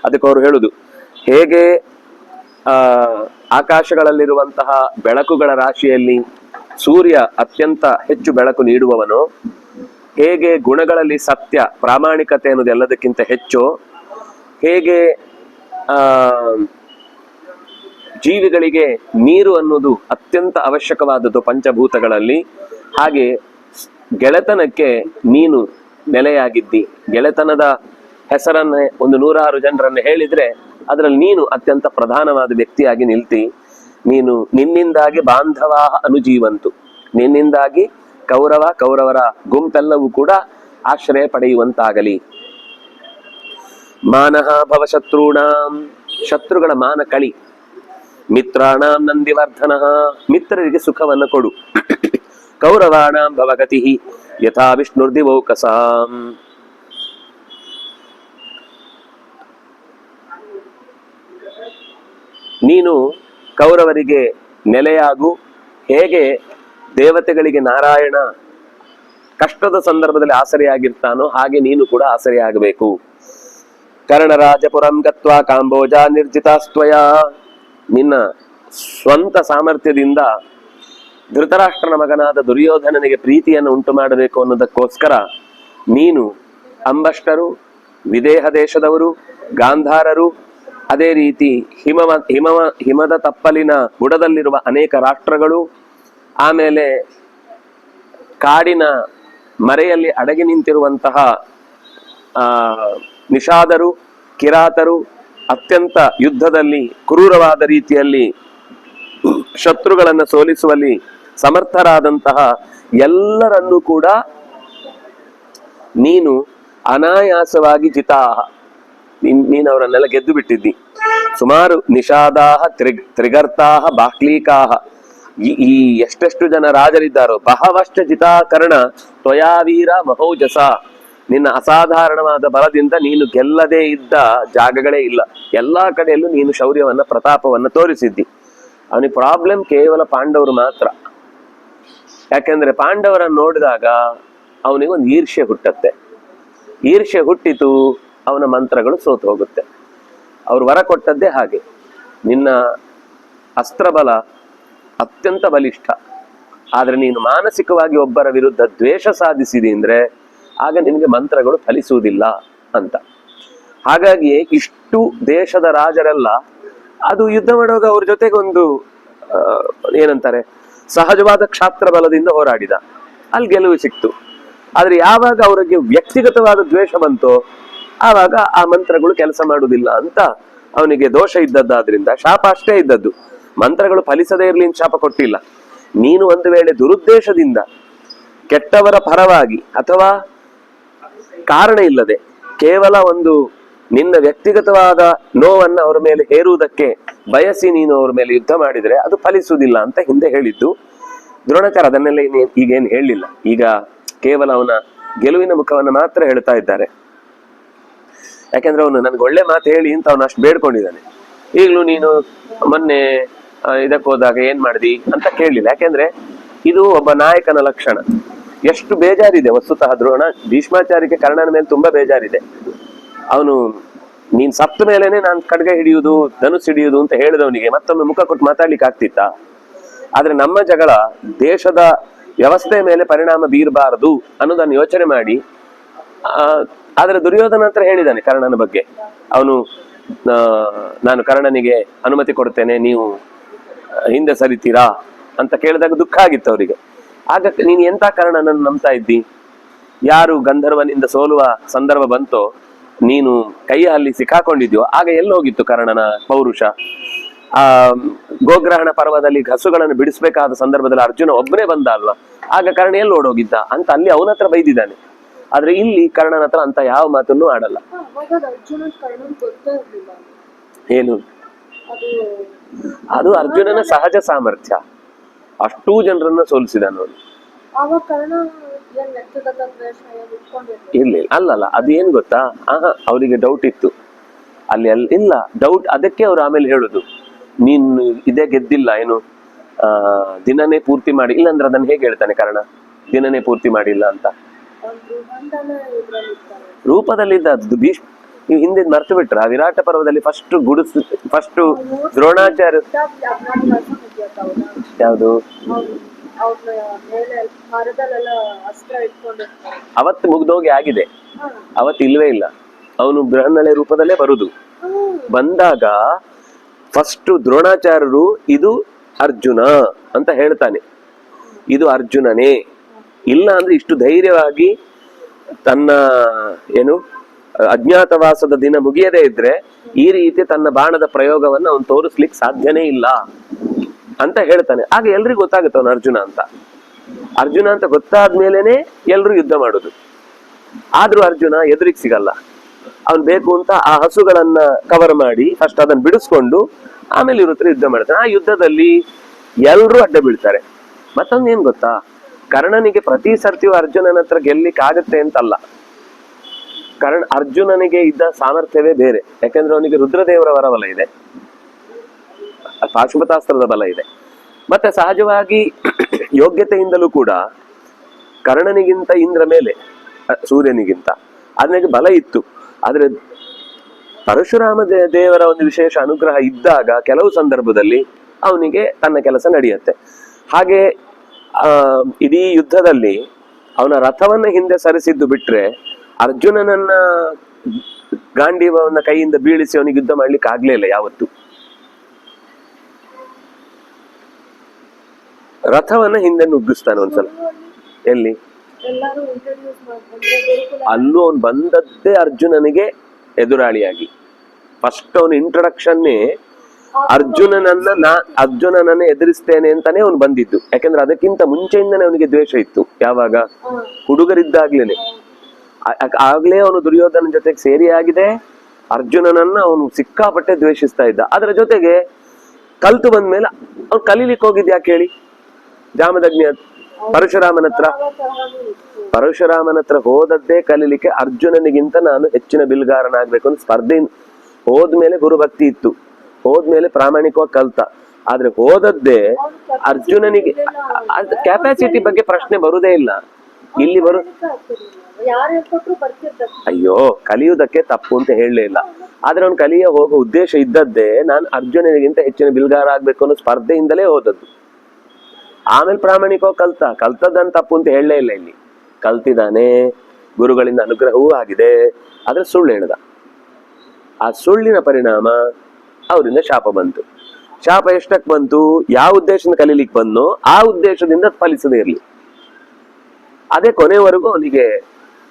ಅದಕ್ಕೆ ಅವರು ಹೇಳುದು, ಹೇಗೆ ಆಕಾಶಗಳಲ್ಲಿರುವಂತಹ ಬೆಳಕುಗಳ ರಾಶಿಯಲ್ಲಿ ಸೂರ್ಯ ಅತ್ಯಂತ ಹೆಚ್ಚು ಬೆಳಕು ನೀಡುವವನು, ಹೇಗೆ ಗುಣಗಳಲ್ಲಿ ಸತ್ಯ ಪ್ರಾಮಾಣಿಕತೆ ಅನ್ನೋದು ಎಲ್ಲದಕ್ಕಿಂತ ಹೆಚ್ಚು, ಹೇಗೆ ಜೀವಿಗಳಿಗೆ ನೀರು ಅನ್ನೋದು ಅತ್ಯಂತ ಅವಶ್ಯಕವಾದದ್ದು ಪಂಚಭೂತಗಳಲ್ಲಿ, ಹಾಗೆ ಗೆಳೆತನಕ್ಕೆ ನೀನು ನೆಲೆಯಾಗಿದ್ದಿ. ಗೆಳೆತನದ ಹೆಸರನ್ನ ಒಂದು 106 ಜನರನ್ನು ಹೇಳಿದ್ರೆ ಅದರಲ್ಲಿ ನೀನು ಅತ್ಯಂತ ಪ್ರಧಾನವಾದ ವ್ಯಕ್ತಿಯಾಗಿ ನಿಲ್ತಿ. ನೀನು ನಿನ್ನಿಂದಾಗಿ ಬಾಂಧವಾ ಅನುಜೀವಂತು, ನಿನ್ನಿಂದಾಗಿ ಕೌರವರ ಗುಂಪೆಲ್ಲವೂ ಕೂಡ ಆಶ್ರಯ ಪಡೆಯುವಂತಾಗಲಿ. ಮಾನಃ ಭವ ಶತ್ರುಣಾಂ, ಶತ್ರುಗಳ ಮಾನ ಕಳಿ. ಮಿತ್ರಾಣಾಂ ನಂದಿವರ್ಧನ, ಮಿತ್ರರಿಗೆ ಸುಖವನ್ನು ಕೊಡು. ಕೌರವಾಣಾಂ ಭವಗತಿ ಯಥಾ ವಿಷ್ಣುರ್ದಿವೌಕಸಾಂ, ನೀನು ಕೌರವರಿಗೆ ನೆಲೆಯಾಗು. ಹೇಗೆ ದೇವತೆಗಳಿಗೆ ನಾರಾಯಣ ಕಷ್ಟದ ಸಂದರ್ಭದಲ್ಲಿ ಆಸರೆಯಾಗಿರ್ತಾನೋ ಹಾಗೆ ನೀನು ಕೂಡ ಆಸರೆಯಾಗಬೇಕು. ಕರ್ಣರಾಜಪುರಂ ಗತ್ವಾ ಕಾಂಬೋಜ ನಿರ್ಜಿತಾಸ್ತ್ವಯ, ನಿನ್ನ ಸ್ವಂತ ಸಾಮರ್ಥ್ಯದಿಂದ ಧೃತರಾಷ್ಟ್ರನ ಮಗನಾದ ದುರ್ಯೋಧನನಿಗೆ ಪ್ರೀತಿಯನ್ನು ಉಂಟು ಮಾಡಬೇಕು ಅನ್ನೋದಕ್ಕೋಸ್ಕರ ನೀನು ಅಂಬಷ್ಟರು, ವಿದೇಹ ದೇಶದವರು, ಗಾಂಧಾರರು, ಅದೇ ರೀತಿ ಹಿಮದ ತಪ್ಪಲಿನ ಬುಡದಲ್ಲಿರುವ ಅನೇಕ ರಾಷ್ಟ್ರಗಳು, ಆಮೇಲೆ ಕಾಡಿನ ಮರೆಯಲ್ಲಿ ಅಡಗಿ ನಿಂತಿರುವಂತಹ ನಿಷಾದರು, ಕಿರಾತರು, ಅತ್ಯಂತ ಯುದ್ಧದಲ್ಲಿ ಕ್ರೂರವಾದ ರೀತಿಯಲ್ಲಿ ಶತ್ರುಗಳನ್ನು ಸೋಲಿಸುವಲ್ಲಿ ಸಮರ್ಥರಾದಂತಹ ಎಲ್ಲರನ್ನೂ ಕೂಡ ನೀನು ಅನಾಯಾಸವಾಗಿ ಜಿತಾಹ, ನೀನು ಅವರನ್ನೆಲ್ಲ ಗೆದ್ದು ಬಿಟ್ಟಿದ್ದಿ. ಸುಮಾರು ನಿಷಾದಾಹ, ತ್ರಿಗರ್ತಾಹ, ಬಾಕ್ಲೀಕಾಹ, ಈ ಎಷ್ಟೆಷ್ಟು ಜನ ರಾಜರಿದ್ದಾರೋ, ಬಹವಶ್ಚ ಜಿತಾಕರ್ಣ ತ್ವಯಾವೀರ ಮಹೌಜಸ, ನಿನ್ನ ಅಸಾಧಾರಣವಾದ ಬಲದಿಂದ ನೀನು ಗೆಲ್ಲದೇ ಇದ್ದ ಜಾಗಗಳೇ ಇಲ್ಲ. ಎಲ್ಲಾ ಕಡೆಯಲ್ಲೂ ನೀನು ಶೌರ್ಯವನ್ನ, ಪ್ರತಾಪವನ್ನ ತೋರಿಸಿದ್ದಿ. ಅವನಿಗೆ ಪ್ರಾಬ್ಲಮ್ ಕೇವಲ ಪಾಂಡವರು ಮಾತ್ರ. ಯಾಕೆಂದ್ರೆ ಪಾಂಡವರನ್ನು ನೋಡಿದಾಗ ಅವನಿಗೊಂದು ಈರ್ಷ್ಯೆ ಹುಟ್ಟತ್ತೆ. ಈರ್ಷ್ಯೆ ಹುಟ್ಟಿತು, ಅವನ ಮಂತ್ರಗಳು ಸೋತು ಹೋಗುತ್ತೆ. ಅವ್ರು ವರ ಕೊಟ್ಟದ್ದೇ ಹಾಗೆ. ನಿನ್ನ ಅಸ್ತ್ರಬಲ ಅತ್ಯಂತ ಬಲಿಷ್ಠ, ಆದ್ರೆ ನೀನು ಮಾನಸಿಕವಾಗಿ ಒಬ್ಬರ ವಿರುದ್ಧ ದ್ವೇಷ ಸಾಧಿಸಿದಿ ಅಂದ್ರೆ ಆಗ ನಿನಗೆ ಮಂತ್ರಗಳು ಫಲಿಸುವುದಿಲ್ಲ ಅಂತ. ಹಾಗಾಗಿ ಇಷ್ಟು ದೇಶದ ರಾಜರೆಲ್ಲ ಅದು ಯುದ್ಧ ಮಾಡುವಾಗ ಅವ್ರ ಜೊತೆಗೆ ಒಂದು ಏನಂತಾರೆ ಸಹಜವಾದ ಕ್ಷಾತ್ರ ಬಲದಿಂದ ಹೋರಾಡಿದ, ಅಲ್ಲಿ ಗೆಲುವು ಸಿಕ್ತು. ಆದ್ರೆ ಯಾವಾಗ ಅವರಿಗೆ ವ್ಯಕ್ತಿಗತವಾದ ದ್ವೇಷ ಬಂತೋ ಆವಾಗ ಆ ಮಂತ್ರಗಳು ಕೆಲಸ ಮಾಡುವುದಿಲ್ಲ ಅಂತ ಅವನಿಗೆ ದೋಷ ಇದ್ದದ್ದಾದ್ರಿಂದ ಶಾಪ ಅಷ್ಟೇ ಇದ್ದದ್ದು. ಮಂತ್ರಗಳು ಫಲಿಸದೇ ಇರ್ಲಿ ಅಂತ ಶಾಪ ಕೊಟ್ಟಿಲ್ಲ. ನೀನು ಒಂದು ವೇಳೆ ದುರುದ್ದೇಶದಿಂದ ಕೆಟ್ಟವರ ಪರವಾಗಿ ಅಥವಾ ಕಾರಣ ಇಲ್ಲದೆ ಕೇವಲ ಒಂದು ನಿನ್ನ ವ್ಯಕ್ತಿಗತವಾದ ನೋವನ್ನ ಅವರ ಮೇಲೆ ಹೇರುವುದಕ್ಕೆ ಬಯಸಿ ನೀನು ಅವರ ಮೇಲೆ ಯುದ್ಧ ಮಾಡಿದ್ರೆ ಅದು ಫಲಿಸುವುದಿಲ್ಲ ಅಂತ ಹಿಂದೆ ಹೇಳಿದ್ದು. ದ್ರೋಣಾಚಾರ್ಯ ಅದನ್ನೆಲ್ಲ ಈಗೇನು ಹೇಳಲಿಲ್ಲ. ಈಗ ಕೇವಲ ಅವನ ಗೆಲುವಿನ ಮುಖವನ್ನು ಮಾತ್ರ ಹೇಳ್ತಾ ಇದ್ದಾರೆ. ಯಾಕೆಂದ್ರೆ ಅವನು ನನ್ಗೆ ಒಳ್ಳೆ ಮಾತು ಹೇಳಿ ಅಂತ ಅವನು ಅಷ್ಟು ಬೇಡ್ಕೊಂಡಿದ್ದಾನೆ. ಈಗಲೂ ನೀನು ಮೊನ್ನೆ ಇದಕ್ಕೆ ಹೋದಾಗ ಏನ್ ಮಾಡಿದಿ ಅಂತ ಕೇಳಲಿಲ್ಲ. ಯಾಕೆಂದ್ರೆ ಇದು ಒಬ್ಬ ನಾಯಕನ ಲಕ್ಷಣ. ಎಷ್ಟು ಬೇಜಾರಿದೆ ವಸ್ತುತಃ ದ್ರೋಣ ಭೀಷ್ಮಾಚಾರ್ಯಕ್ಕೆ ಕರ್ಣನ ಮೇಲೆ ತುಂಬಾ ಬೇಜಾರಿದೆ. ಅವನು ನೀನ್ ಸತ್ತ ಮೇಲೇನೆ ನಾನು ಖಡ್ಗ ಹಿಡಿಯುವುದು ಧನುಸ್ ಹಿಡಿಯುವುದು ಅಂತ ಹೇಳಿದವನಿಗೆ ಮತ್ತೊಮ್ಮೆ ಮುಖ ಕೊಟ್ಟು ಮಾತಾಡ್ಲಿಕ್ಕೆ ಆಗ್ತಿತ್ತ? ಆದ್ರೆ ನಮ್ಮ ಜಗಳ ದೇಶದ ವ್ಯವಸ್ಥೆ ಮೇಲೆ ಪರಿಣಾಮ ಬೀರಬಾರದು ಅನ್ನೋದನ್ನು ಯೋಚನೆ ಮಾಡಿ ಆದ್ರೆ ದುರ್ಯೋಧನ ಹತ್ರ ಹೇಳಿದ್ದಾನೆ ಕರ್ಣನ ಬಗ್ಗೆ. ಅವನು ನಾನು ಕರ್ಣನಿಗೆ ಅನುಮತಿ ಕೊಡ್ತೇನೆ, ನೀವು ಹಿಂದೆ ಸರಿತೀರಾ ಅಂತ ಕೇಳಿದಾಗ ದುಃಖ ಆಗಿತ್ತು ಅವರಿಗೆ. ಆಗ ನೀನು ಎಂತ ಕರ್ಣನನ್ನು ನಂಬ್ತಾ ಇದ್ದಿ? ಯಾರು ಗಂಧರ್ವನಿಂದ ಸೋಲುವ ಸಂದರ್ಭ ಬಂತೋ ನೀನು ಕೈಯ ಅಲ್ಲಿ ಸಿಕ್ಕಾಕೊಂಡಿದ್ಯೋ ಆಗ ಎಲ್ಲಿ ಹೋಗಿತ್ತು ಕರ್ಣನ ಪೌರುಷ? ಗೋಗ್ರಹಣ ಪರ್ವದಲ್ಲಿ ಹಸುಗಳನ್ನು ಬಿಡಿಸ್ಬೇಕಾದ ಸಂದರ್ಭದಲ್ಲಿ ಅರ್ಜುನ ಒಬ್ಬನೇ ಬಂದ ಅಲ್ವಾ, ಆಗ ಕರ್ಣ ಎಲ್ಲಿ ಓಡೋಗಿದ್ದ ಅಂತ ಅಲ್ಲಿ ಅವನ ಹತ್ರ ಬೈದಿದ್ದಾನೆ. ಆದ್ರೆ ಇಲ್ಲಿ ಕರ್ಣನ ಹತ್ರ ಅಂತ ಯಾವ ಮಾತನ್ನು ಆಡಲ್ಲ. ಏನು ಅದು ಅರ್ಜುನನ ಸಹಜ ಸಾಮರ್ಥ್ಯ. ಅಷ್ಟೂ ಜನರನ್ನ ಸೋಲಿಸಿದಾನು ಇಲ್ಲ ಅಲ್ಲಲ್ಲ. ಅದೇನ್ ಗೊತ್ತಾ, ಅವರಿಗೆ ಡೌಟ್ ಇತ್ತು ಅಲ್ಲಿ ಇಲ್ಲ ಡೌಟ್. ಅದಕ್ಕೆ ಅವ್ರು ಆಮೇಲೆ ಹೇಳುದು ನೀನು ಇದೇ ಗೆದ್ದಿಲ್ಲ ಏನು ದಿನನೇ ಪೂರ್ತಿ ಮಾಡಿ ಇಲ್ಲ ಅಂದ್ರೆ ಅದನ್ನ ಹೇಗೆ ಹೇಳ್ತಾನೆ ಕರ್ಣ ದಿನನೇ ಪೂರ್ತಿ ಮಾಡಿಲ್ಲ ಅಂತ. ರೂಪದಲ್ಲಿದ್ದ ಭೀಷ್ಮ ನೀವು ಹಿಂದೆ ಮರ್ತು ಬಿಟ್ರ ವಿರಾಟ ಪರ್ವದಲ್ಲಿ ಫಸ್ಟ್ ದ್ರೋಣಾಚಾರ್ಯ ಯಾವುದು ಅವತ್ತು ಮುಗ್ದೋಗಿ ಆಗಿದೆ, ಅವತ್ತು ಇಲ್ವೇ ಇಲ್ಲ. ಅವನು ಬೃಹನ್ನಳೆ ರೂಪದಲ್ಲೇ ಬರುದು. ಬಂದಾಗ ಫಸ್ಟ್ ದ್ರೋಣಾಚಾರ್ಯರು ಇದು ಅರ್ಜುನ ಅಂತ ಹೇಳ್ತಾನೆ, ಇದು ಅರ್ಜುನನೇ. ಇಲ್ಲ ಅಂದ್ರೆ ಇಷ್ಟು ಧೈರ್ಯವಾಗಿ ತನ್ನ ಏನು ಅಜ್ಞಾತವಾಸದ ದಿನ ಮುಗಿಯದೇ ಇದ್ರೆ ಈ ರೀತಿ ತನ್ನ ಬಾಣದ ಪ್ರಯೋಗವನ್ನು ಅವನು ತೋರಿಸ್ಲಿಕ್ಕೆ ಸಾಧ್ಯನೇ ಇಲ್ಲ ಅಂತ ಹೇಳ್ತಾನೆ. ಆಗ ಎಲ್ರಿಗೂ ಗೊತ್ತಾಗುತ್ತೆ ಅವನು ಅರ್ಜುನ ಅಂತ. ಅರ್ಜುನ ಅಂತ ಗೊತ್ತಾದ್ಮೇಲೆನೆ ಎಲ್ರು ಯುದ್ಧ ಮಾಡುದು. ಆದ್ರೂ ಅರ್ಜುನ ಎದುರಿಗೆ ಸಿಗಲ್ಲ. ಅವನ್ ಬೇಕು ಅಂತ ಆ ಹಸುಗಳನ್ನ ಕವರ್ ಮಾಡಿ ಫಸ್ಟ್ ಅದನ್ನ ಬಿಡಿಸ್ಕೊಂಡು ಆಮೇಲೆ ಇವ್ರ ಹತ್ರ ಯುದ್ಧ ಮಾಡ್ತಾನೆ. ಆ ಯುದ್ಧದಲ್ಲಿ ಎಲ್ರು ಅಡ್ಡ ಬೀಳ್ತಾರೆ. ಮತ್ತೊಂದು ಏನ್ ಗೊತ್ತಾ, ಕರ್ಣನಿಗೆ ಪ್ರತಿ ಸರ್ತಿಯೂ ಅರ್ಜುನನ ಹತ್ರ ಗೆಲ್ಲಿಕ್ ಆಗತ್ತೆ ಅಂತಲ್ಲ. ಅರ್ಜುನನಿಗೆ ಇದ್ದ ಸಾಮರ್ಥ್ಯವೇ ಬೇರೆ. ಯಾಕಂದ್ರೆ ಅವನಿಗೆ ರುದ್ರದೇವರ ವರಬಲ ಇದೆ, ಪಾಶುಪತಾಸ್ತ್ರದ ಬಲ ಇದೆ. ಮತ್ತೆ ಸಹಜವಾಗಿ ಯೋಗ್ಯತೆಯಿಂದಲೂ ಕೂಡ ಕರ್ಣನಿಗಿಂತ ಇಂದ್ರ ಮೇಲೆ ಸೂರ್ಯನಿಗಿಂತ ಅದನಿಗೆ ಬಲ ಇತ್ತು. ಆದ್ರೆ ಪರಶುರಾಮ ದೇವರ ಒಂದು ವಿಶೇಷ ಅನುಗ್ರಹ ಇದ್ದಾಗ ಕೆಲವು ಸಂದರ್ಭದಲ್ಲಿ ಅವನಿಗೆ ತನ್ನ ಕೆಲಸ ನಡೆಯುತ್ತೆ. ಹಾಗೆ ಇಡೀ ಯುದ್ಧದಲ್ಲಿ ಅವನ ರಥವನ್ನ ಹಿಂದೆ ಸರಿಸಿದ್ದು ಬಿಟ್ರೆ ಅರ್ಜುನನನ್ನ ಗಾಂಡೀವವನ್ನ ಕೈಯಿಂದ ಬೀಳಿಸಿ ಅವನಿಗೆ ಯುದ್ಧ ಮಾಡ್ಲಿಕ್ಕೆ ಆಗ್ಲೇ ಇಲ್ಲ ಯಾವತ್ತು. ರಥವನ್ನ ಹಿಂದೆ ನುಗ್ಗಿಸ್ತಾನೆ ಒಂದ್ಸಲ. ಎಲ್ಲಿ ಅಲ್ಲೂ ಅವನು ಬಂದದ್ದೇ ಅರ್ಜುನನಿಗೆ ಎದುರಾಳಿಯಾಗಿ. ಫಸ್ಟ್ ಅವನ ಇಂಟ್ರೊಡಕ್ಷನ್ನೇ ಅರ್ಜುನನನ್ನ ಎದುರಿಸ್ತೇನೆ ಅಂತಾನೆ ಅವನು ಬಂದಿದ್ದು. ಯಾಕಂದ್ರೆ ಅದಕ್ಕಿಂತ ಮುಂಚೆಯಿಂದನೇ ಅವನಿಗೆ ದ್ವೇಷ ಇತ್ತು. ಯಾವಾಗ ಹುಡುಗರಿದ್ದಾಗ್ಲೇನೆ ಆಗ್ಲೇ ಅವನು ದುರ್ಯೋಧನ ಜೊತೆಗೆ ಸೇರಿ ಆಗಿದೆ. ಅರ್ಜುನನನ್ನ ಅವನು ಸಿಕ್ಕಾಪಟ್ಟೆ ದ್ವೇಷಿಸ್ತಾ ಇದ್ದ. ಅದರ ಜೊತೆಗೆ ಕಲ್ತು ಬಂದ್ಮೇಲೆ ಅವ್ನು ಕಲೀಲಿಕ್ಕೆ ಹೋಗಿದ್ ಯಾಕೆ ಹೇಳಿ? ಜಾಮದಗ್ನಿ ಪರಶುರಾಮನ ಹತ್ರ ಹೋದದ್ದೇ ಕಲೀಲಿಕ್ಕೆ. ಅರ್ಜುನನಿಗಿಂತ ನಾನು ಹೆಚ್ಚಿನ ಬಿಲ್ಗಾರನಾಗ್ಬೇಕು ಅಂತ ಸ್ಪರ್ಧೆ. ಹೋದ್ಮೇಲೆ ಗುರುಭಕ್ತಿ ಇತ್ತು, ಹೋದ್ಮೇಲೆ ಪ್ರಾಮಾಣಿಕವಾಗಿ ಕಲ್ತ. ಆದ್ರೆ ಹೋದದ್ದೇ ಅರ್ಜುನನಿಗೆ ಕ್ಯಾಪಾಸಿಟಿ ಬಗ್ಗೆ ಪ್ರಶ್ನೆ ಬರುದೇ ಇಲ್ಲ. ಇಲ್ಲಿ ಅಯ್ಯೋ ಕಲಿಯುವುದಕ್ಕೆ ತಪ್ಪು ಅಂತ ಹೇಳಲೇ ಇಲ್ಲ. ಆದ್ರೆ ಅವ್ನು ಕಲಿಯ ಹೋಗೋ ಉದ್ದೇಶ ಇದ್ದದ್ದೇ ನಾನು ಅರ್ಜುನನಿಗಿಂತ ಹೆಚ್ಚಿನ ಬಿಲ್ಗಾರ ಆಗ್ಬೇಕು ಅನ್ನೋ ಸ್ಪರ್ಧೆಯಿಂದಲೇ ಹೋದದ್ದು. ಆಮೇಲೆ ಪ್ರಾಮಾಣಿಕೋ ಕಲ್ತದ್ದನ್ನು ತಪ್ಪು ಅಂತ ಹೇಳಲೇ ಇಲ್ಲ. ಇಲ್ಲಿ ಕಲ್ತಿದ್ದಾನೆ, ಗುರುಗಳಿಂದ ಅನುಗ್ರಹವೂ ಆಗಿದೆ, ಆದ್ರೆ ಸುಳ್ಳು ಹೇಳ್ದ. ಆ ಸುಳ್ಳಿನ ಪರಿಣಾಮ ಅವರಿಂದ ಶಾಪ ಬಂತು. ಶಾಪ ಎಷ್ಟಕ್ಕೆ ಬಂತು? ಯಾವ ಉದ್ದೇಶದಿಂದ ಕಲೀಲಿಕ್ಕೆ ಬಂದೋ ಆ ಉದ್ದೇಶದಿಂದ ಫಲಿಸದೇ ಇರಲಿ. ಅದೇ ಕೊನೆವರೆಗೂ ಅವನಿಗೆ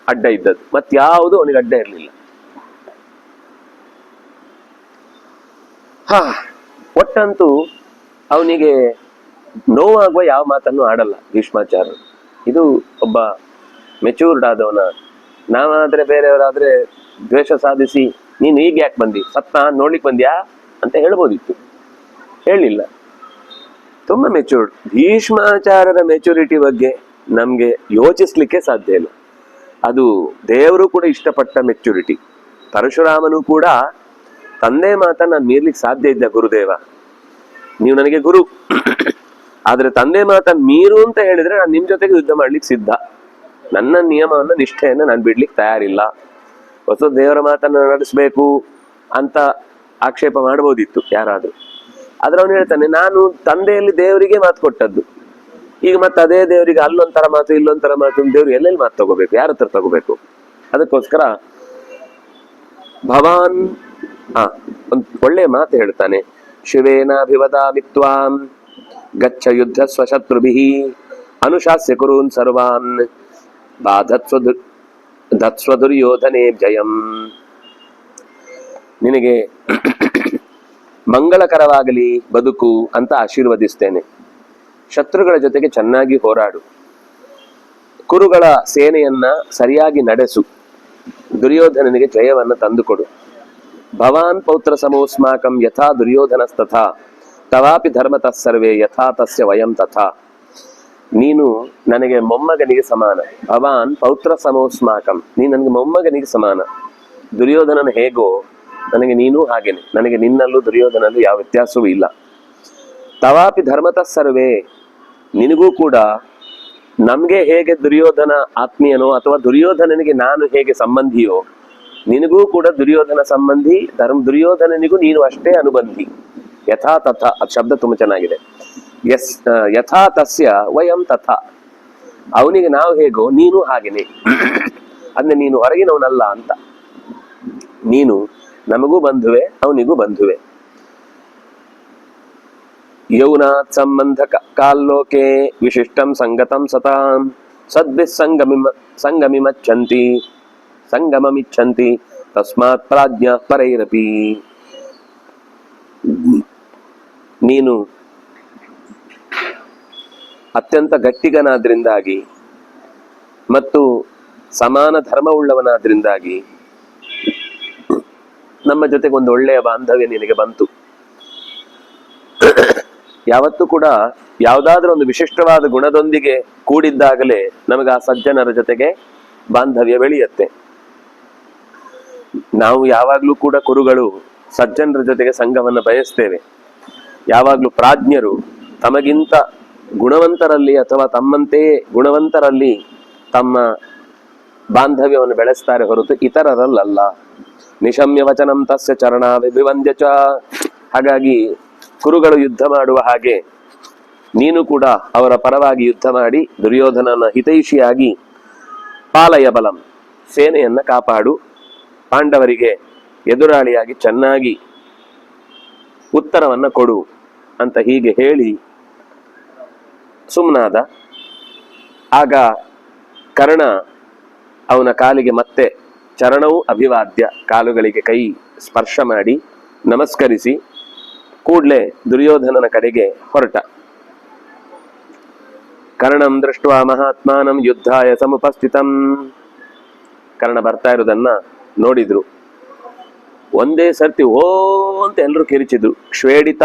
ಅಡ್ಡ ಇದ್ದದ್ದು, ಮತ್ಯಾವುದು ಅವನಿಗೆ ಅಡ್ಡ ಇರಲಿಲ್ಲ. ಒಟ್ಟಂತೂ ಅವನಿಗೆ ನೋವಾಗುವ ಯಾವ ಮಾತನ್ನು ಆಡಲ್ಲ ಭೀಷ್ಮಾಚಾರ್ಯರು. ಇದು ಒಬ್ಬ ಮೆಚೂರ್ಡ್ ಆದವನ. ನಾವಾದ್ರೆ ಬೇರೆಯವರಾದ್ರೆ ದ್ವೇಷ ಸಾಧಿಸಿ ನೀನು ಈಗ ಯಾಕೆ ಬಂದಿ, ಸತ್ತ ನೋಡ್ಲಿಕ್ಕೆ ಬಂದ್ಯಾ ಅಂತ ಹೇಳ್ಬೋದಿತ್ತು, ಹೇಳಿಲ್ಲ. ತುಂಬಾ ಮೆಚೂರ್ಡ್. ಭೀಷ್ಮಾಚಾರ್ಯರ ಮೆಚುರಿಟಿ ಬಗ್ಗೆ ನಮ್ಗೆ ಯೋಚಿಸ್ಲಿಕ್ಕೆ ಸಾಧ್ಯ ಇಲ್ಲ. ಅದು ದೇವರು ಕೂಡ ಇಷ್ಟಪಟ್ಟ ಮೆಚುರಿಟಿ. ಪರಶುರಾಮನು ಕೂಡ ತಂದೆ ಮಾತನ್ನ ನಾನು ಮೀರ್ಲಿಕ್ಕೆ ಸಾಧ್ಯ ಇದ್ದ, ಗುರುದೇವ ನೀವು ನನಗೆ ಗುರು, ಆದ್ರೆ ತಂದೆ ಮಾತನ್ನ ಮೀರು ಅಂತ ಹೇಳಿದ್ರೆ ನಾನು ನಿಮ್ ಜೊತೆಗೆ ಯುದ್ಧ ಮಾಡ್ಲಿಕ್ಕೆ ಸಿದ್ಧ. ನನ್ನ ನಿಯಮವನ್ನ ನಿಷ್ಠೆಯನ್ನ ನಾನು ಬಿಡ್ಲಿಕ್ಕೆ ತಯಾರಿಲ್ಲ. ಹೊಸ ದೇವರ ಮಾತನ್ನ ನಡೆಸಬೇಕು ಅಂತ ಆಕ್ಷೇಪ ಮಾಡ್ಬೋದಿತ್ತು ಯಾರಾದ್ರೂ. ಆದ್ರೆ ಅವನು ಹೇಳ್ತಾನೆ, ನಾನು ತಂದೆಯಲ್ಲಿ ದೇವರಿಗೆ ಮಾತು ಕೊಟ್ಟದ್ದು, ಈಗ ಮತ್ತೆ ಅದೇ ದೇವರಿಗೆ ಅಲ್ಲೊಂಥರ ಮಾತು ಇಲ್ಲೊಂಥರ ಮಾತು, ದೇವ್ರು ಎಲ್ಲೆಲ್ಲಿ ಮಾತು ತಗೋಬೇಕು, ಯಾರ ಹತ್ರ ತಗೋಬೇಕು? ಅದಕ್ಕೋಸ್ಕರ ಭವಾನ್ ಒಂದು ಒಳ್ಳೆ ಮಾತು ಹೇಳ್ತಾನೆ, ಶಿವೇನಾಭಿವದಾಮಿತ್ವಾಂ ಗಚ್ಚ ಯುದ್ಧ ಸ್ವಶತ್ರುಭಿಃ ಅನುಶಾಸ್ಯ ಕುರುನ್ ಸರ್ವಾನ್ ದತ್ಸ್ವ ದುರ್ಯೋಧನೆ ಜಯಂ. ನಿನಗೆ ಮಂಗಳಕರವಾಗಲಿ ಬದುಕು ಅಂತ ಆಶೀರ್ವದಿಸ್ತೇನೆ. ಶತ್ರುಗಳ ಜೊತೆಗೆ ಚೆನ್ನಾಗಿ ಹೋರಾಡು, ಕುರುಗಳ ಸೇನೆಯನ್ನ ಸರಿಯಾಗಿ ನಡೆಸು, ದುರ್ಯೋಧನನಿಗೆ ಜಯವನ್ನ ತಂದುಕೊಡು. ಭವಾನ್ ಪೌತ್ರ ಸಮೋಸ್ಮಾಕಂ ಯಥಾ ದುರ್ಯೋಧನಸ್ತಥಾ ತವಾಪಿ ಧರ್ಮತಃ ಸರ್ವೇ ಯಥಾ ತಸ್ಯ ವಯಂ ತಥಾ. ನೀನು ನನಗೆ ಮೊಮ್ಮಗನಿಗೆ ಸಮಾನ. ಭವಾನ್ ಪೌತ್ರ ಸಮೋಸ್ಮಾಕಂ, ನೀನು ನನಗೆ ಮೊಮ್ಮಗನಿಗೆ ಸಮಾನ. ದುರ್ಯೋಧನನ ಹೇಗೋ ನನಗೆ ನೀನು ಹಾಗೇನೆ. ನನಗೆ ನಿನ್ನಲ್ಲೂ ದುರ್ಯೋಧನಲ್ಲೂ ಯಾವ ವ್ಯತ್ಯಾಸವೂ ಇಲ್ಲ. ತವಾಪಿ ಧರ್ಮತಃ ಸರ್ವೇ, ನಿನಗೂ ಕೂಡ ನಮ್ಗೆ ಹೇಗೆ ದುರ್ಯೋಧನ ಆತ್ಮೀಯನೋ ಅಥವಾ ದುರ್ಯೋಧನನಿಗೆ ನಾನು ಹೇಗೆ ಸಂಬಂಧಿಯೋ, ನಿನಗೂ ಕೂಡ ದುರ್ಯೋಧನ ಸಂಬಂಧಿ, ದುರ್ಯೋಧನನಿಗೂ ನೀನು ಅಷ್ಟೇ ಅನುಬಂಧಿ. ಯಥಾ ತಥಾ, ಅದು ಶಬ್ದ ತುಂಬಾ ಚೆನ್ನಾಗಿದೆ. ಯಥಾ ತಸ್ಯ ವಯಂ ತಥಾ, ಅವನಿಗೆ ನಾವು ಹೇಗೋ ನೀನು ಹಾಗೇನೆ. ಅಂದ್ರೆ ನೀನು ಹೊರಗಿನವನಲ್ಲ ಅಂತ. ನೀನು ನಮಗೂ ಬಂಧುವೆ, ಅವನಿಗೂ ಬಂಧುವೆ. ಯೌನಾತ್ ಸಂಬಂಧ ಕಾಲ್ಲೋಕೆ ವಿಶಿಷ್ಟಂ ಸಂಗತಂ ಸತಾಂ ಸದ್ಭಿಸ್ ಸಂಗಮಮಿಚ್ಛಂತಿ ತಸ್ಮಾತ್ ಪ್ರಾಜ್ಞ ಪರೈರಪಿ. ನೀನು ಅತ್ಯಂತ ಗಟ್ಟಿಗನಾದ್ರಿಂದಾಗಿ ಮತ್ತು ಸಮಾನ ಧರ್ಮವುಳ್ಳವನಾದ್ರಿಂದಾಗಿ ನಮ್ಮ ಜೊತೆಗೆ ಒಂದು ಒಳ್ಳೆಯ ಬಾಂಧವ್ಯ ನಿನಗೆ ಬಂತು. ಯಾವತ್ತೂ ಕೂಡ ಯಾವುದಾದ್ರೂ ಒಂದು ವಿಶಿಷ್ಟವಾದ ಗುಣದೊಂದಿಗೆ ಕೂಡಿದ್ದಾಗಲೇ ನಮಗೆ ಆ ಸಜ್ಜನರ ಜೊತೆಗೆ ಬಾಂಧವ್ಯ ಬೆಳೆಯುತ್ತೆ. ನಾವು ಯಾವಾಗ್ಲೂ ಕೂಡ ಕುರುಗಳು ಸಜ್ಜನರ ಜೊತೆಗೆ ಸಂಘವನ್ನು ಬಯಸ್ತೇವೆ. ಯಾವಾಗ್ಲೂ ಪ್ರಾಜ್ಞರು ತಮಗಿಂತ ಗುಣವಂತರಲ್ಲಿ ಅಥವಾ ತಮ್ಮಂತೆಯೇ ಗುಣವಂತರಲ್ಲಿ ತಮ್ಮ ಬಾಂಧವ್ಯವನ್ನು ಬೆಳೆಸ್ತಾರೆ ಹೊರತು ಇತರರಲ್ಲ. ನಿಶಮ್ಯ ವಚನಂ ತಸ್ಯ ಚರಣಾಭಿವಂದ್ಯ ಚ. ಹಾಗಾಗಿ ಕುರುಗಳು ಯುದ್ಧ ಮಾಡುವ ಹಾಗೆ ನೀನು ಕೂಡ ಅವರ ಪರವಾಗಿ ಯುದ್ಧ ಮಾಡಿ ದುರ್ಯೋಧನನ ಹಿತೈಷಿಯಾಗಿ ಪಾಲಯ ಬಲಂ, ಸೇನೆಯನ್ನ ಕಾಪಾಡು, ಪಾಂಡವರಿಗೆ ಎದುರಾಳಿಯಾಗಿ ಚೆನ್ನಾಗಿ ಉತ್ತರವನ್ನ ಕೊಡು ಅಂತ ಹೀಗೆ ಹೇಳಿ ಸುಮ್ನಾದ. ಆಗ ಕರ್ಣ ಅವನ ಕಾಲಿಗೆ ಮತ್ತೆ ಚರಣವು ಅಭಿವಾದ್ಯ, ಕಾಲುಗಳಿಗೆ ಕೈ ಸ್ಪರ್ಶ ಮಾಡಿ ನಮಸ್ಕರಿಸಿ ಕೂಡ್ಲೆ ದುರ್ಯೋಧನನ ಕಡೆಗೆ ಹೊರಟ. ಕರ್ಣಂ ದೃಷ್ಟ್ವಾ ಮಹಾತ್ಮಾನಂ ಯುದ್ಧಾಯ ಸಮುಪಸ್ಥಿತಂ. ಕರ್ಣ ಬರ್ತಾ ಇರೋದನ್ನ ನೋಡಿದ್ರು. ಒಂದೇ ಸರ್ತಿ ಓ ಅಂತ ಎಲ್ಲರೂ ಕಿರಿಚಿದ್ರು. ಶ್ವೇಡಿತ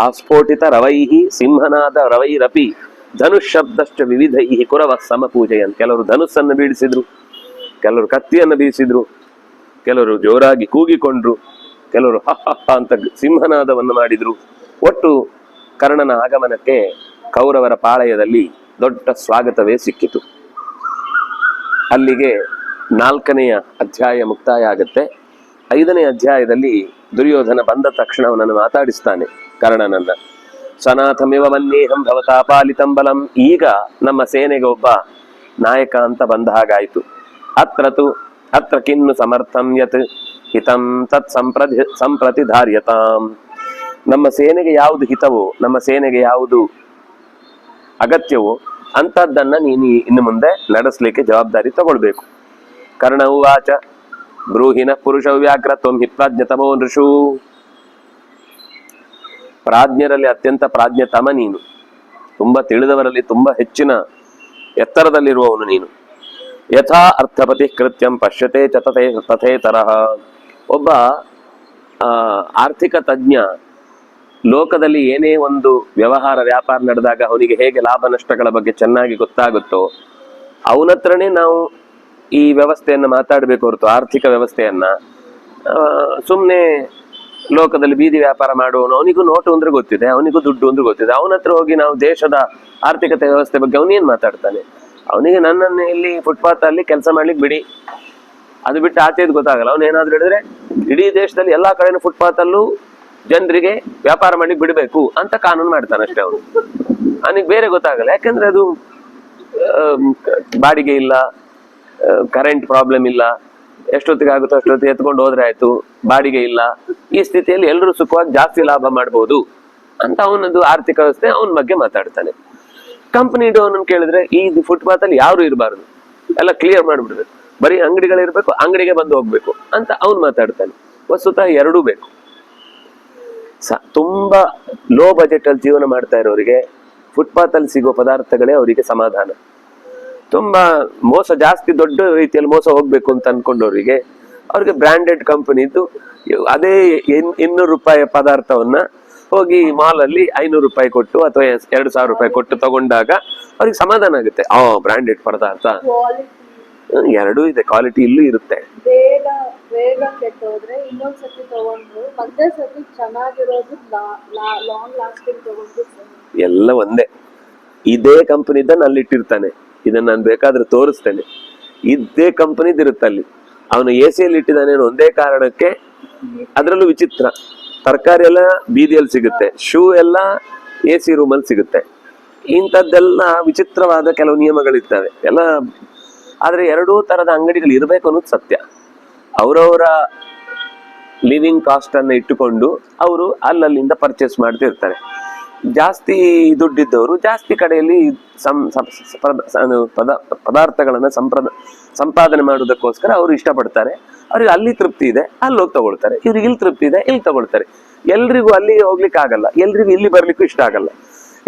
ಆಸ್ಫೋಟಿತ ರವೈಹಿ ಸಿಂಹನಾದ ರವೈರಪಿ ಧನುಷ್ ಶಬ್ದಶ್ಚ ವಿವಿಧೈಹಿ ಕುರವ ಸಮಪೂಜೆಯನ್. ಕೆಲವರು ಧನುಸ್ಸನ್ನು ಬೀಳಿಸಿದ್ರು, ಕೆಲವರು ಕತ್ತಿಯನ್ನು ಬೀಸಿದ್ರು, ಕೆಲವರು ಜೋರಾಗಿ ಕೂಗಿಕೊಂಡ್ರು, ಕೆಲವರು ಹ ಅಂತ ಸಿಂಹನಾದವನ್ನು ಮಾಡಿದ್ರು. ಒಟ್ಟು ಕರ್ಣನ ಆಗಮನಕ್ಕೆ ಕೌರವರ ಪಾಳಯದಲ್ಲಿ ದೊಡ್ಡ ಸ್ವಾಗತವೇ ಸಿಕ್ಕಿತು. ಅಲ್ಲಿಗೆ 4ನೆಯ ಅಧ್ಯಾಯ ಮುಕ್ತಾಯ ಆಗುತ್ತೆ. 5ನೇ ಅಧ್ಯಾಯದಲ್ಲಿ ದುರ್ಯೋಧನ ಬಂದ ತಕ್ಷಣ ಅವನನ್ನು ಮಾತಾಡಿಸ್ತಾನೆ ಕರ್ಣನನ್ನ. ಸನಾಥಮಿವ ಮನ್ಯೇಹಂ ಭವತಾ ಪಾಲಿತಂ ಬಲಂ. ಈಗ ನಮ್ಮ ಸೇನೆಗೆ ಒಬ್ಬ ನಾಯಕ ಅಂತ ಬಂದ ಹಾಗಾಯ್ತು. ಅತ್ರ ಕಿನ್ನು ಸಮರ್ಥಂ ಯತ್ ಹಿತಂ ತತ್ ಸಂಪ್ರತಿಧಾರ್ಯತಾಂ. ನಮ್ಮ ಸೇನೆಗೆ ಯಾವುದು ಹಿತವೋ, ನಮ್ಮ ಸೇನೆಗೆ ಯಾವುದು ಅಗತ್ಯವೋ ಅಂತದ್ದನ್ನ ನೀನು ಇನ್ನು ಮುಂದೆ ನಡೆಸಲಿಕ್ಕೆ ಜವಾಬ್ದಾರಿ ತಗೊಳ್ಬೇಕು. ಕರ್ಣ ಉವಾಚ ಬ್ರೂಹಿನ ಪುರುಷ ವ್ಯಾಘ್ರ ತ್ವಂ ಹಿ ಪ್ರಾಜ್ಞತಮೋ ನೃಷು. ಪ್ರಾಜ್ಞರಲ್ಲಿ ಅತ್ಯಂತ ಪ್ರಾಜ್ಞತಮ ನೀನು, ತುಂಬಾ ತಿಳಿದವರಲ್ಲಿ ತುಂಬಾ ಹೆಚ್ಚಿನ ಎತ್ತರದಲ್ಲಿರುವವನು ನೀನು. ಯಥಾ ಅರ್ಥಪತಿ ಕೃತ್ಯಂ ಪಶ್ಯತೆ ಚ ತಥೇತರಃ. ಒಬ್ಬ ಆರ್ಥಿಕ ತಜ್ಞ ಲೋಕದಲ್ಲಿ ಏನೇ ಒಂದು ವ್ಯಾಪಾರ ನಡೆದಾಗ ಅವನಿಗೆ ಹೇಗೆ ಲಾಭ ನಷ್ಟಗಳ ಬಗ್ಗೆ ಚೆನ್ನಾಗಿ ಗೊತ್ತಾಗುತ್ತೋ ಅವನತ್ರನೇ ನಾವು ಈ ವ್ಯವಸ್ಥೆಯನ್ನ ಮಾತಾಡಬೇಕು ಹೊರತು ಆರ್ಥಿಕ ವ್ಯವಸ್ಥೆಯನ್ನ ಸುಮ್ಮನೆ ಲೋಕದಲ್ಲಿ ಬೀದಿ ವ್ಯಾಪಾರ ಮಾಡುವವನು, ಅವನಿಗೂ ನೋಟು ಅಂದ್ರೆ ಗೊತ್ತಿದೆ, ಅವನಿಗೂ ದುಡ್ಡು ಅಂದ್ರೆ ಗೊತ್ತಿದೆ, ಅವನ ಹತ್ರ ಹೋಗಿ ನಾವು ದೇಶದ ಆರ್ಥಿಕತೆ ವ್ಯವಸ್ಥೆ ಬಗ್ಗೆ ಅವನೇನ್ ಮಾತಾಡ್ತಾನೆ? ಅವನಿಗೆ ನನ್ನನ್ನು ಇಲ್ಲಿ ಫುಟ್ಪಾತ್ ಅಲ್ಲಿ ಕೆಲಸ ಮಾಡ್ಲಿಕ್ಕೆ ಬಿಡಿ, ಅದು ಬಿಟ್ಟು ಆಚೆದು ಗೊತ್ತಾಗಲ್ಲ. ಅವನೇನಾದ್ರೂ ಹೇಳಿದ್ರೆ ಇಡೀ ದೇಶದಲ್ಲಿ ಎಲ್ಲಾ ಕಡೆನೂ ಫುಟ್ಪಾತ್ ಅಲ್ಲೂ ಜನರಿಗೆ ವ್ಯಾಪಾರ ಮಾಡ್ಲಿಕ್ಕೆ ಬಿಡಬೇಕು ಅಂತ ಕಾನೂನು ಮಾಡ್ತಾನೆ ಅಷ್ಟೇ ಅವನು. ಅವನಿಗೆ ಬೇರೆ ಗೊತ್ತಾಗಲ್ಲ, ಯಾಕಂದ್ರೆ ಅದು ಬಾಡಿಗೆ ಇಲ್ಲ, ಕರೆಂಟ್ ಪ್ರಾಬ್ಲಮ್ ಇಲ್ಲ, ಎಷ್ಟೊತ್ತಿಗೆ ಆಗುತ್ತೋ ಅಷ್ಟೊತ್ತಿಗೆ ಎತ್ಕೊಂಡು ಹೋದ್ರೆ ಆಯ್ತು, ಬಾಡಿಗೆ ಇಲ್ಲ, ಈ ಸ್ಥಿತಿಯಲ್ಲಿ ಎಲ್ಲರೂ ಸುಖವಾಗಿ ಜಾಸ್ತಿ ಲಾಭ ಮಾಡ್ಬೋದು ಅಂತ ಅವನದು ಆರ್ಥಿಕ ವ್ಯವಸ್ಥೆ ಅವನ ಬಗ್ಗೆ ಮಾತಾಡ್ತಾನೆ. ಕಂಪನಿ ಇಡೋನನ್ನು ಕೇಳಿದ್ರೆ ಈ ಫುಟ್ಪಾತ್ ಅಲ್ಲಿ ಯಾರು ಇರಬಾರ್ದು, ಎಲ್ಲ ಕ್ಲಿಯರ್ ಮಾಡ್ಬಿಡ್ಬೇಕು, ಬರೀ ಅಂಗಡಿಗಳಿರ್ಬೇಕು, ಅಂಗಡಿಗೆ ಬಂದು ಹೋಗ್ಬೇಕು ಅಂತ ಅವ್ನು ಮಾತಾಡ್ತಾನೆ. ವಸ್ತುತಃ ಎರಡೂ ಬೇಕು. ತುಂಬಾ ಲೋ ಬಜೆಟ್ ಅಲ್ಲಿ ಜೀವನ ಮಾಡ್ತಾ ಇರೋರಿಗೆ ಫುಟ್ಪಾತ್ ಅಲ್ಲಿ ಸಿಗೋ ಪದಾರ್ಥಗಳೇ ಅವರಿಗೆ ಸಮಾಧಾನ. ತುಂಬಾ ಮೋಸ, ಜಾಸ್ತಿ ದೊಡ್ಡ ರೀತಿಯಲ್ಲಿ ಮೋಸ ಹೋಗ್ಬೇಕು ಅಂತ ಅನ್ಕೊಂಡವರಿಗೆ ಅವ್ರಿಗೆ ಬ್ರಾಂಡೆಡ್ ಕಂಪನಿದು ಅದೇ 200 ರೂಪಾಯಿ ಪದಾರ್ಥವನ್ನ ಹೋಗಿ ಮಾಲ್ ಅಲ್ಲಿ 500 ರೂಪಾಯಿ ಕೊಟ್ಟು ಅಥವಾ 2000 ರೂಪಾಯಿ ಕೊಟ್ಟು ತಗೊಂಡಾಗ ಅವ್ರಿಗೆ ಸಮಾಧಾನ ಆಗುತ್ತೆ. ಬ್ರಾಂಡೆಡ್ ಪದಾರ್ಥ ಎರಡೂ ಇದೆ, ಕ್ವಾಲಿಟಿ ಇಲ್ಲೂ ಇರುತ್ತೆ. ಬೇಗ ಕೆಟ್ಟೋದ್ರೆ ಇನ್ನೊಂದ್ಸತಿ ತಗೊಂಡ್ರು ಮತ್ತೆ ಸತಿ ಚೆನ್ನಾಗಿರೋದು ಲಾಂಗ್ ಲಾಸ್ಟಿಂಗ್ ತಗೊಂಡು ಎಲ್ಲ ಒಂದೇ. ಇದೇ ಕಂಪನಿದ ಅಲ್ಲಿ ಇಟ್ಟಿರ್ತಾನೆ, ಇದನ್ನ ನಾನು ಬೇಕಾದ್ರೆ ತೋರಿಸ್ತೇನೆ, ಇದೇ ಕಂಪನಿದ್ ಇರುತ್ತೆ ಅಲ್ಲಿ. ಅವನು AC ಯಲ್ಲಿ ಇಟ್ಟಿದ್ದಾನೆ ಒಂದೇ ಕಾರಣಕ್ಕೆ. ಅದ್ರಲ್ಲೂ ವಿಚಿತ್ರ, ತರಕಾರಿ ಎಲ್ಲ ಬೀದಿಯಲ್ಲಿ ಸಿಗುತ್ತೆ, ಶೂ ಎಲ್ಲ AC ರೂಮಲ್ಲಿ ಸಿಗುತ್ತೆ. ಇಂಥದ್ದೆಲ್ಲ ವಿಚಿತ್ರವಾದ ಕೆಲವು ನಿಯಮಗಳಿರ್ತವೆ ಎಲ್ಲ. ಆದ್ರೆ ಎರಡೂ ತರದ ಅಂಗಡಿಗಳು ಇರ್ಬೇಕು ಅನ್ನೋದು ಸತ್ಯ. ಅವರವರ ಲಿವಿಂಗ್ ಕಾಸ್ಟ್ ಅನ್ನ ಇಟ್ಟುಕೊಂಡು ಅವರು ಅಲ್ಲಲ್ಲಿಂದ ಪರ್ಚೇಸ್ ಮಾಡ್ತಿರ್ತಾರೆ. ಜಾಸ್ತಿ ದುಡ್ಡಿದ್ದವರು ಜಾಸ್ತಿ ಕಡೆಯಲ್ಲಿ ಪದಾರ್ಥಗಳನ್ನ ಸಂಪಾದನೆ ಮಾಡುವುದಕ್ಕೋಸ್ಕರ ಅವರು ಇಷ್ಟಪಡ್ತಾರೆ. ಅವ್ರಿಗೆ ಅಲ್ಲಿ ತೃಪ್ತಿ ಇದೆ, ಅಲ್ಲಿ ಹೋಗಿ ತಗೊಳ್ತಾರೆ. ಇವ್ರಿಗೆ ಇಲ್ಲಿ ತೃಪ್ತಿ ಇದೆ, ಇಲ್ಲಿ ತಗೊಳ್ತಾರೆ. ಎಲ್ರಿಗೂ ಅಲ್ಲಿ ಹೋಗ್ಲಿಕ್ಕೆ ಆಗಲ್ಲ, ಎಲ್ರಿಗೂ ಇಲ್ಲಿ ಬರ್ಲಿಕ್ಕೂ ಇಷ್ಟ ಆಗಲ್ಲ.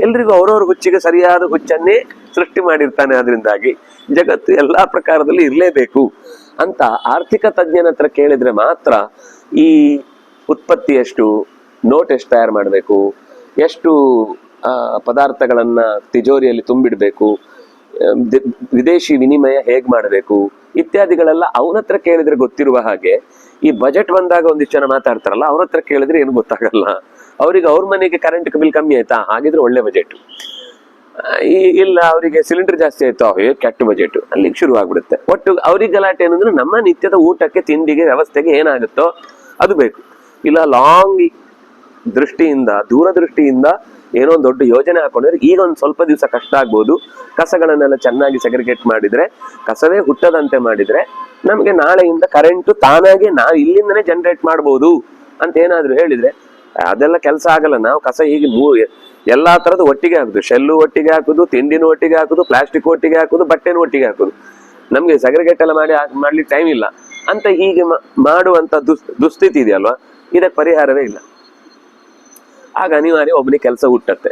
ಎಲ್ರಿಗೂ ಅವ್ರವ್ರ ಹುಚ್ಚಿಗೆ ಸರಿಯಾದ ಹುಚ್ಚನ್ನೇ ಸೃಷ್ಟಿ ಮಾಡಿರ್ತಾನೆ. ಅದರಿಂದಾಗಿ ಜಗತ್ತು ಎಲ್ಲಾ ಪ್ರಕಾರದಲ್ಲಿ ಇರಲೇಬೇಕು ಅಂತ ಆರ್ಥಿಕ ತಜ್ಞನ ಹತ್ರ ಕೇಳಿದ್ರೆ ಮಾತ್ರ ಈ ಉತ್ಪತ್ತಿ ಎಷ್ಟು, ನೋಟ್ ಎಷ್ಟು ತಯಾರು ಮಾಡಬೇಕು, ಎಷ್ಟು ಪದಾರ್ಥಗಳನ್ನ ತಿಜೋರಿಯಲ್ಲಿ ತುಂಬಿಡ್ಬೇಕು, ವಿದೇಶಿ ವಿನಿಮಯ ಹೇಗ್ ಮಾಡಬೇಕು ಇತ್ಯಾದಿಗಳೆಲ್ಲ ಅವನ ಹತ್ರ ಕೇಳಿದ್ರೆ ಗೊತ್ತಿರುವ ಹಾಗೆ, ಈ ಬಜೆಟ್ ಬಂದಾಗ ಒಂದಿಷ್ಟು ಜನ ಮಾತಾಡ್ತಾರಲ್ಲ ಅವ್ರ ಹತ್ರ ಕೇಳಿದ್ರೆ ಏನು ಗೊತ್ತಾಗಲ್ಲ. ಅವ್ರಿಗೆ ಅವ್ರ ಮನೆಗೆ ಕರೆಂಟ್ ಬಿಲ್ ಕಮ್ಮಿ ಆಯ್ತಾ, ಹಾಗಿದ್ರೆ ಒಳ್ಳೆ ಬಜೆಟ್. ಇಲ್ಲ ಅವರಿಗೆ ಸಿಲಿಂಡರ್ ಜಾಸ್ತಿ ಆಯ್ತು, ಕೆಟ್ಟ ಬಜೆಟ್, ಅಲ್ಲಿಗೆ ಶುರು ಆಗ್ಬಿಡುತ್ತೆ. ಒಟ್ಟು ಅವ್ರಿಗೆ ಗಲಾಟೆ ಏನಂದ್ರೆ ನಮ್ಮ ನಿತ್ಯದ ಊಟಕ್ಕೆ ತಿಂಡಿಗೆ ವ್ಯವಸ್ಥೆಗೆ ಏನಾಗುತ್ತೋ ಅದು ಬೇಕು. ಇಲ್ಲ ಲಾಂಗ್ ದೃಷ್ಟಿಯಿಂದ, ದೂರದೃಷ್ಟಿಯಿಂದ ಏನೋ ಒಂದು ದೊಡ್ಡ ಯೋಜನೆ ಹಾಕೊಂಡಿದ್ರೆ ಈಗ ಒಂದು ಸ್ವಲ್ಪ ದಿವಸ ಕಷ್ಟ ಆಗ್ಬೋದು. ಕಸಗಳನ್ನೆಲ್ಲ ಚೆನ್ನಾಗಿ ಸೆಗ್ರಿಗೇಟ್ ಮಾಡಿದ್ರೆ, ಕಸವೇ ಹುಟ್ಟದಂತೆ ಮಾಡಿದ್ರೆ ನಮಗೆ ನಾಳೆಯಿಂದ ಕರೆಂಟ್ ತಾನಾಗೆ ನಾವು ಇಲ್ಲಿಂದನೇ ಜನರೇಟ್ ಮಾಡ್ಬೋದು ಅಂತ ಏನಾದ್ರು ಹೇಳಿದ್ರೆ ಅದೆಲ್ಲ ಕೆಲಸ ಆಗಲ್ಲ. ನಾವು ಕಸ ಹೀಗೆ ಎಲ್ಲಾ ತರದ್ದು ಒಟ್ಟಿಗೆ ಹಾಕುದು, ಶೆಲ್ಲು ಒಟ್ಟಿಗೆ ಹಾಕುದು, ತಿಂಡಿನೂ ಒಟ್ಟಿಗೆ ಹಾಕುದು, ಪ್ಲಾಸ್ಟಿಕ್ ಒಟ್ಟಿಗೆ ಹಾಕುದು, ಬಟ್ಟೆನೂ ಒಟ್ಟಿಗೆ ಹಾಕುದು. ನಮ್ಗೆ ಸೆಗ್ರಿಗೇಟ್ ಎಲ್ಲ ಮಾಡ್ಲಿಕ್ಕೆ ಟೈಮ್ ಇಲ್ಲ ಅಂತ ಹೀಗೆ ಮಾಡುವಂತ ದುಸ್ಥಿತಿ ಇದೆಯಲ್ವಾ, ಇದಕ್ಕೆ ಪರಿಹಾರವೇ ಇಲ್ಲ. ಆಗ ಅನಿವಾರ್ಯ ಒಬ್ಬನಿಗೆ ಕೆಲಸ ಹುಟ್ಟತ್ತೆ.